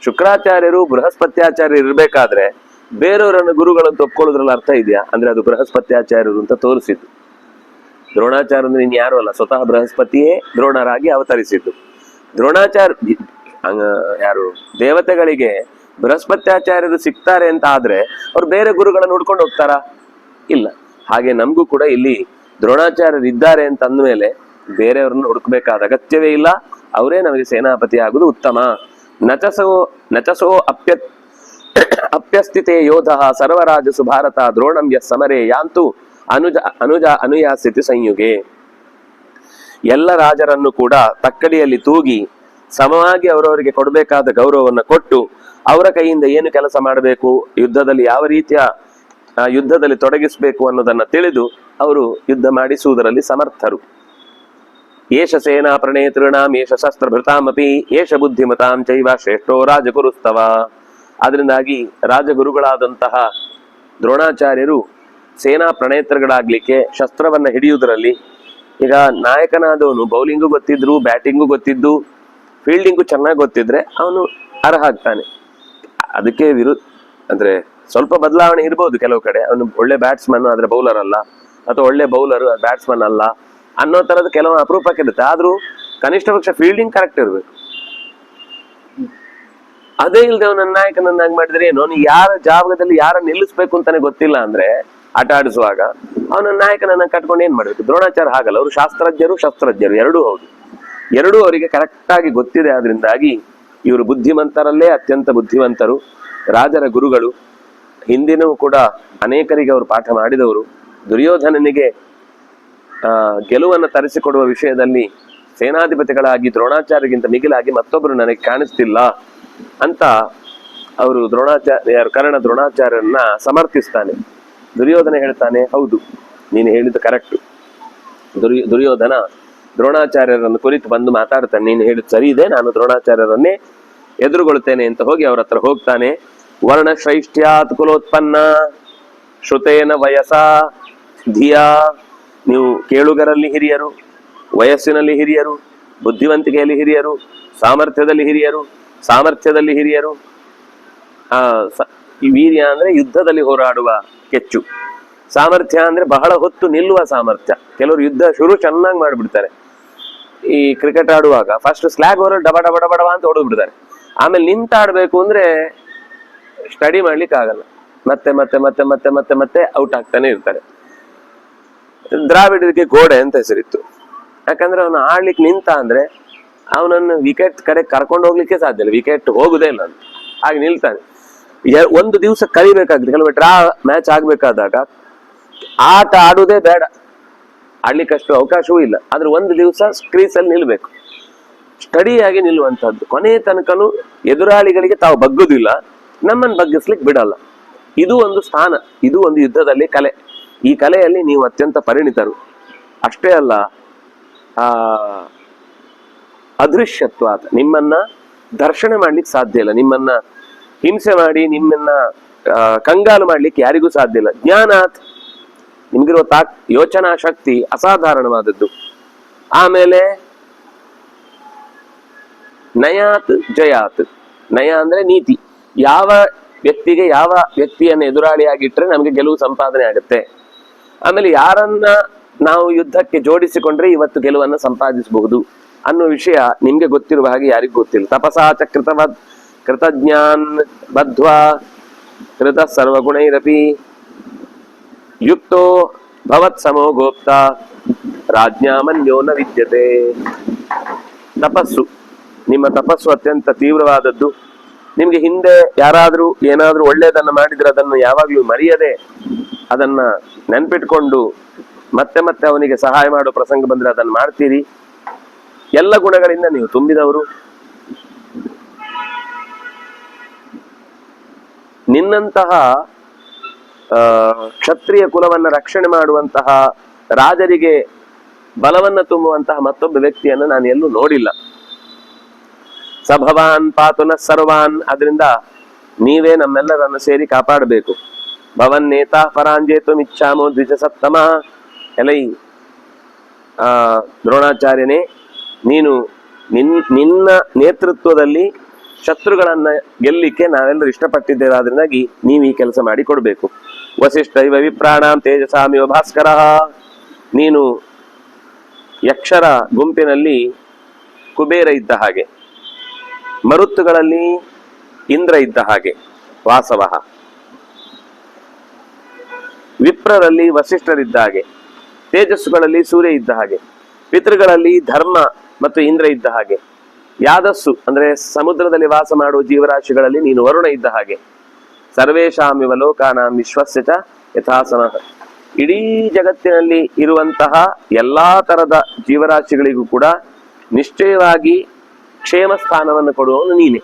ಶುಕ್ರಾಚಾರ್ಯರು ಬೃಹಸ್ಪತ್ಯಾಚಾರ್ಯರು ಇರ್ಬೇಕಾದ್ರೆ ಬೇರೆಯವರನ್ನು ಗುರುಗಳಂತ ಒಪ್ಕೊಳ್ಳೋದ್ರಲ್ಲಿ ಅರ್ಥ ಇದೆಯಾ? ಅಂದ್ರೆ ಅದು ಬೃಹಸ್ಪತ್ಯಾಚಾರ್ಯರು ಅಂತ ತೋರಿಸಿದ್ದು. ದ್ರೋಣಾಚಾರ್ಯ ಅಂದ್ರೆ ಇನ್ ಯಾರು ಅಲ್ಲ, ಸ್ವತಃ ಬೃಹಸ್ಪತಿಯೇ ದ್ರೋಣರಾಗಿ ಅವತರಿಸಿದ್ದು. ದ್ರೋಣಾಚಾರ್ಯ ಯಾರು ದೇವತೆಗಳಿಗೆ ಬೃಹಸ್ಪತ್ಯಾಚಾರ್ಯರು ಸಿಗ್ತಾರೆ ಅಂತ ಆದ್ರೆ ಅವ್ರು ಬೇರೆ ಗುರುಗಳನ್ನು ಹುಡ್ಕೊಂಡು ಹೋಗ್ತಾರಾ? ಇಲ್ಲ. ಹಾಗೆ ನಮಗೂ ಕೂಡ ಇಲ್ಲಿ ದ್ರೋಣಾಚಾರ್ಯರು ಇದ್ದಾರೆ ಅಂತ ಅಂದ್ಮೇಲೆ ಬೇರೆಯವ್ರನ್ನ ಹುಡುಕ್ಬೇಕಾದ ಅಗತ್ಯವೇ ಇಲ್ಲ. ಅವರೇ ನಮಗೆ ಸೇನಾಪತಿ ಆಗುದು ಉತ್ತಮ. ನಚಸೋ ಅಪ್ಯಸ್ಥಿತೇ ಯೋಧ ಸರ್ವರಾಜಸು ಭಾರತ ದ್ರೋಣಂ ಯಸ್ ಸಮರೇ ಯಾಂತು ಅನುಯಾಸ್ಯತಿ ಸಂಯುಗೆ. ಎಲ್ಲ ರಾಜರನ್ನು ಕೂಡ ತಕ್ಕಡಿಯಲ್ಲಿ ತೂಗಿ ಸಮವಾಗಿ ಅವರವರಿಗೆ ಕೊಡಬೇಕಾದ ಗೌರವವನ್ನು ಕೊಟ್ಟು ಅವರ ಕೈಯಿಂದ ಏನು ಕೆಲಸ ಮಾಡಬೇಕು, ಯುದ್ಧದಲ್ಲಿ ಯಾವ ರೀತಿಯ ಯುದ್ಧದಲ್ಲಿ ತೊಡಗಿಸಬೇಕು ಅನ್ನೋದನ್ನ ತಿಳಿದು ಅವರು ಯುದ್ಧ ಮಾಡಿಸುವುದರಲ್ಲಿ ಸಮರ್ಥರು. ಏಷ ಸೇನಾ ಪ್ರಣೇತೃಣಾಂ ಏಷ ಶಸ್ತ್ರಭೃತಾಮಪಿ ಏಷ ಬುದ್ಧಿಮತಾಂ ಚೈವ ಶ್ರೇಷ್ಠೋ ರಾಜಗುರುಸ್ತವ. ಅದರಿಂದಾಗಿ ರಾಜಗುರುಗಳಾದಂತಹ ದ್ರೋಣಾಚಾರ್ಯರು ಸೇನಾ ಪ್ರಣೇತೃಗಳಾಗ್ಲಿಕ್ಕೆ, ಶಸ್ತ್ರವನ್ನ ಹಿಡಿಯುವುದರಲ್ಲಿ, ಈಗ ನಾಯಕನಾದವನು ಬೌಲಿಂಗು ಗೊತ್ತಿದ್ರು, ಬ್ಯಾಟಿಂಗು ಗೊತ್ತಿದ್ದು, ಫೀಲ್ಡಿಂಗು ಚೆನ್ನಾಗಿ ಗೊತ್ತಿದ್ರೆ ಅವನು ಅರ್ಹ ಆಗ್ತಾನೆ. ಅದಕ್ಕೆ ಅಂದ್ರೆ ಸ್ವಲ್ಪ ಬದಲಾವಣೆ ಇರ್ಬೋದು ಕೆಲವು ಕಡೆ. ಅವನು ಒಳ್ಳೆ ಬ್ಯಾಟ್ಸ್ಮನ್ ಆದ್ರೆ ಬೌಲರ್ ಅಲ್ಲ, ಅಥವಾ ಒಳ್ಳೆ ಬೌಲರ್ ಬ್ಯಾಟ್ಸ್ಮನ್ ಅಲ್ಲ ಅನ್ನೋ ತರದ ಕೆಲವು ಅಪರೂಪಕ್ಕೆ ಇರುತ್ತೆ. ಆದ್ರೂ ಕನಿಷ್ಠ ಪಕ್ಷ ಫೀಲ್ಡಿಂಗ್ ಕರೆಕ್ಟ್ ಇರ್ಬೇಕು. ಅದೇ ಇಲ್ದೆ ಅವನ ನಾಯಕನನ್ನಾಗಿ ಮಾಡಿದ್ರೆ ಏನು, ಅವನು ಯಾರ ಜಾಗದಲ್ಲಿ ಯಾರ ನಿಲ್ಲಿಸ್ಬೇಕು ಅಂತಾನೆ ಗೊತ್ತಿಲ್ಲ ಅಂದ್ರೆ ಆಟ ಆಡಿಸುವಾಗ ಅವನ ನಾಯಕನನ್ನ ಕಟ್ಕೊಂಡು ಏನ್ ಮಾಡ್ಬೇಕು? ದ್ರೋಣಾಚಾರ್ಯ ಹಾಗಲ್ಲ. ಅವರು ಶಸ್ತ್ರಜ್ಞರು ಎರಡೂ ಹೌದು. ಎರಡೂ ಅವರಿಗೆ ಕರೆಕ್ಟ್ ಆಗಿ ಗೊತ್ತಿದೆ. ಆದ್ರಿಂದಾಗಿ ಇವರು ಬುದ್ಧಿವಂತರಲ್ಲೇ ಅತ್ಯಂತ ಬುದ್ಧಿವಂತರು, ರಾಜರ ಗುರುಗಳು. ಹಿಂದಿನೂ ಕೂಡ ಅನೇಕರಿಗೆ ಅವರು ಪಾಠ ಮಾಡಿದವರು. ದುರ್ಯೋಧನನಿಗೆ ಗೆಲುವನ್ನು ತರಿಸಿಕೊಡುವ ವಿಷಯದಲ್ಲಿ ಸೇನಾಧಿಪತಿಗಳಾಗಿ ದ್ರೋಣಾಚಾರ್ಯಗಿಂತ ಮಿಗಿಲಾಗಿ ಮತ್ತೊಬ್ಬರು ನನಗೆ ಕಾಣಿಸ್ತಿಲ್ಲ ಅಂತ ಅವರು ಕರ್ಣ ದ್ರೋಣಾಚಾರ್ಯರನ್ನ ಸಮರ್ಥಿಸ್ತಾನೆ. ದುರ್ಯೋಧನ ಹೇಳ್ತಾನೆ, ಹೌದು ನೀನು ಹೇಳಿದ್ದು ಕರೆಕ್ಟ್. ದುರ್ಯೋಧನ ದ್ರೋಣಾಚಾರ್ಯರನ್ನು ಕುರಿತು ಬಂದು ಮಾತಾಡ್ತಾನೆ, ನೀನು ಹೇಳಿದ್ ಸರಿ ಇದೆ, ನಾನು ದ್ರೋಣಾಚಾರ್ಯರನ್ನೇ ಎದುರುಗೊಳ್ತೇನೆ ಅಂತ ಹೋಗಿ ಅವ್ರ ಹತ್ರ ಹೋಗ್ತಾನೆ. ವರ್ಣಶ್ರೈಷ್ಠ್ಯಾತ್ ಕುಲೋತ್ಪನ್ನ ಶ್ರುತೇನ ವಯಸ ಧಿಯಾ. ನೀವು ಕೇಳುಗರಲ್ಲಿ ಹಿರಿಯರು, ವಯಸ್ಸಿನಲ್ಲಿ ಹಿರಿಯರು, ಬುದ್ಧಿವಂತಿಕೆಯಲ್ಲಿ ಹಿರಿಯರು, ಸಾಮರ್ಥ್ಯದಲ್ಲಿ ಹಿರಿಯರು. ವೀರ್ಯ ಅಂದ್ರೆ ಯುದ್ಧದಲ್ಲಿ ಹೋರಾಡುವ ಕೆಚ್ಚು, ಸಾಮರ್ಥ್ಯ ಅಂದ್ರೆ ಬಹಳ ಹೊತ್ತು ನಿಲ್ಲುವ ಸಾಮರ್ಥ್ಯ. ಕೆಲವರು ಯುದ್ಧ ಶುರು ಚೆನ್ನಾಗಿ ಮಾಡ್ಬಿಡ್ತಾರೆ. ಈ ಕ್ರಿಕೆಟ್ ಆಡುವಾಗ ಫಸ್ಟ್ ಸ್ಲಾಗ್ ಓವರ್ ಡಬ ಡಬ ಡಬ ಡಬ ಅಂತ ಹೊಡೆದು ಬಿಡ್ತಾರೆ. ಆಮೇಲೆ ನಿಂತಾಡ್ಬೇಕು ಅಂದ್ರೆ ಸ್ಟಡಿ ಮಾಡ್ಲಿಕ್ಕೆ ಆಗಲ್ಲ. ಮತ್ತೆ ಮತ್ತೆ ಮತ್ತೆ ಮತ್ತೆ ಮತ್ತೆ ಮತ್ತೆ ಔಟ್ ಆಗ್ತಾನೆ ಇರ್ತಾರೆ. ದ್ರಾವಿಡರಿಗೆ ಗೋಡೆ ಅಂತ ಹೆಸರಿತ್ತು. ಯಾಕಂದ್ರೆ ಅವನು ಆಡ್ಲಿಕ್ಕೆ ನಿಂತ ಅಂದ್ರೆ ಅವನನ್ನು ವಿಕೆಟ್ ಕಡೆ ಕರ್ಕೊಂಡು ಹೋಗ್ಲಿಕ್ಕೆ ಸಾಧ್ಯ ಇಲ್ಲ, ವಿಕೆಟ್ ಹೋಗುದೇ ಇಲ್ಲ ಅಂತ. ಹಾಗೆ ನಿಲ್ತಾನೆ. ಒಂದು ದಿವಸ ಕಲಿಬೇಕಾಗ್ತದೆ. ಕೆಲವು ಡ್ರಾ ಮ್ಯಾಚ್ ಆಗ್ಬೇಕಾದಾಗ ಆಟ ಆಡುವುದೇ ಬೇಡ, ಆಡ್ಲಿಕ್ಕೆ ಅಷ್ಟು ಅವಕಾಶವೂ ಇಲ್ಲ. ಆದ್ರೆ ಒಂದು ದಿವಸ ಕ್ರೀಸ್ ಅಲ್ಲಿ ನಿಲ್ಬೇಕು, ಸ್ಟಡಿಯಾಗಿ ನಿಲ್ಲುವಂತಹದ್ದು. ಕೊನೆ ತನಕನೂ ಎದುರಾಳಿಗಳಿಗೆ ತಾವು ಬಗ್ಗುದಿಲ್ಲ, ನಮ್ಮನ್ನು ಬಗ್ಗಿಸ್ಲಿಕ್ಕೆ ಬಿಡಲ್ಲ. ಇದು ಒಂದು ಸ್ಥಾನ, ಇದು ಒಂದು ಯುದ್ಧದಲ್ಲಿ ಕಲೆ. ಈ ಕಲೆಯಲ್ಲಿ ನೀವು ಅತ್ಯಂತ ಪರಿಣಿತರು. ಅಷ್ಟೇ ಅಲ್ಲ, ಅದೃಶ್ಯತ್ವ, ನಿಮ್ಮನ್ನ ದರ್ಶನ ಮಾಡ್ಲಿಕ್ಕೆ ಸಾಧ್ಯ ಇಲ್ಲ. ನಿಮ್ಮನ್ನ ಹಿಂಸೆ ಮಾಡಿ ನಿಮ್ಮನ್ನ ಕಂಗಾಲು ಮಾಡ್ಲಿಕ್ಕೆ ಯಾರಿಗೂ ಸಾಧ್ಯ ಇಲ್ಲ. ಜ್ಞಾನಾತ್, ನಿಮ್ಗಿರುವ ಯೋಚನಾ ಶಕ್ತಿ ಅಸಾಧಾರಣವಾದದ್ದು. ಆಮೇಲೆ ನಯಾತ್ ಜಯಾತ್. ನಯ ಅಂದ್ರೆ ನೀತಿ. ಯಾವ ವ್ಯಕ್ತಿಯನ್ನು ಎದುರಾಳಿಯಾಗಿಟ್ರೆ ನಮಗೆ ಗೆಲುವು ಸಂಪಾದನೆ ಆಗುತ್ತೆ. ಆಮೇಲೆ ಯಾರನ್ನ ನಾವು ಯುದ್ಧಕ್ಕೆ ಜೋಡಿಸಿಕೊಂಡ್ರೆ ಇವತ್ತು ಗೆಲುವನ್ನ ಸಂಪಾದಿಸಬಹುದು ಅನ್ನೋ ವಿಷಯ ನಿಮ್ಗೆ ಗೊತ್ತಿರುವ ಹಾಗೆ ಯಾರಿಗೂ ಗೊತ್ತಿಲ್ಲ. ತಪಸಾಚ ಕೃತಜ್ಞಾನ್ ಬದ್ಧ್ವಾ ಕೃತ ಸರ್ವಗುಣೈರಪಿ ಯುಕ್ತೋ ಭವತ್ ಸಮೋ ಗೋಪ್ತ ರಾಜ್ಞಾಮನ್ಯೋ ನ ವಿದ್ಯತೆ. ತಪಸ್ಸು, ನಿಮ್ಮ ತಪಸ್ಸು ಅತ್ಯಂತ ತೀವ್ರವಾದದ್ದು. ನಿಮ್ಗೆ ಹಿಂದೆ ಯಾರಾದ್ರೂ ಏನಾದ್ರೂ ಒಳ್ಳೇದನ್ನ ಮಾಡಿದ್ರೆ ಅದನ್ನು ಯಾವಾಗ್ಲೂ ಮರೆಯದೆ ಅದನ್ನ ನೆನ್ಪಿಟ್ಕೊಂಡು ಮತ್ತೆ ಮತ್ತೆ ಅವನಿಗೆ ಸಹಾಯ ಮಾಡೋ ಪ್ರಸಂಗ ಬಂದ್ರೆ ಅದನ್ನ ಮಾಡ್ತೀರಿ. ಎಲ್ಲ ಗುಣಗಳಿಂದ ನೀವು ತುಂಬಿದವರು. ನಿನ್ನಂತಹ ಕ್ಷತ್ರಿಯ ಕುಲವನ್ನ ರಕ್ಷಣೆ ಮಾಡುವಂತಹ, ರಾಜರಿಗೆ ಬಲವನ್ನ ತುಂಬುವಂತಹ ಮತ್ತೊಬ್ಬ ವ್ಯಕ್ತಿಯನ್ನು ನಾನು ಎಲ್ಲೂ ನೋಡಿಲ್ಲ. ಸಭವಾನ್ ಪಾತುನ ಸರ್ವಾನ್. ಅದರಿಂದ ನೀವೇ ನಮ್ಮೆಲ್ಲರನ್ನು ಸೇರಿ ಕಾಪಾಡಬೇಕು. ಭವನ್ನೇತಾ ಪರಾಂಜೇತುಮಿಚ್ಛಾಮೋ ದ್ವಿಜ ಸತ್ತಮ. ಎಲೈ ದ್ರೋಣಾಚಾರ್ಯನೇ, ನೀನು ನಿನ್ನ ನೇತೃತ್ವದಲ್ಲಿ ಶತ್ರುಗಳನ್ನ ಗೆಲ್ಲಿಕ್ಕೆ ನಾವೆಲ್ಲರೂ ಇಷ್ಟಪಟ್ಟಿದ್ದೇವೆ, ಆದ್ರಿಂದಾಗಿ ನೀವು ಈ ಕೆಲಸ ಮಾಡಿ ಕೊಡ್ಬೇಕು. ವಸಿಷ್ಠೈವ ವಿಪ್ರಾಣಾಂ ತೇಜಸಾಮಿವ ಭಾಸ್ಕರ. ನೀನು ಯಕ್ಷರ ಗುಂಪಿನಲ್ಲಿ ಕುಬೇರ ಇದ್ದ ಹಾಗೆ, ಮರುತ್ತುಗಳಲ್ಲಿ ಇಂದ್ರ ಇದ್ದ ಹಾಗೆ ವಾಸವ, ವಿಪ್ರರಲ್ಲಿ ವಸಿಷ್ಠರಿದ್ದ ಹಾಗೆ, ತೇಜಸ್ಸುಗಳಲ್ಲಿ ಸೂರ್ಯ ಇದ್ದ ಹಾಗೆ, ಪಿತೃಗಳಲ್ಲಿ ಧರ್ಮ ಮತ್ತು ಇಂದ್ರ ಇದ್ದ ಹಾಗೆ, ಯಾದಸ್ಸು ಅಂದ್ರೆ ಸಮುದ್ರದಲ್ಲಿ ವಾಸ ಮಾಡುವ ಜೀವರಾಶಿಗಳಲ್ಲಿ ನೀನು ವರುಣ ಇದ್ದ ಹಾಗೆ, ಸರ್ವೇಶಾಮಿವ ಲೋಕಾನಾಂ ವಿಶ್ವಸ್ಯ ಚ ಯಥಾಸನಃ. ಇಡೀ ಜಗತ್ತಿನಲ್ಲಿ ಇರುವಂತಹ ಎಲ್ಲಾ ತರದ ಜೀವರಾಶಿಗಳಿಗೂ ಕೂಡ ನಿಶ್ಚಯವಾಗಿ ಕ್ಷೇಮ ಸ್ಥಾನವನ್ನು ಕೊಡುವವನು ನೀನೆ.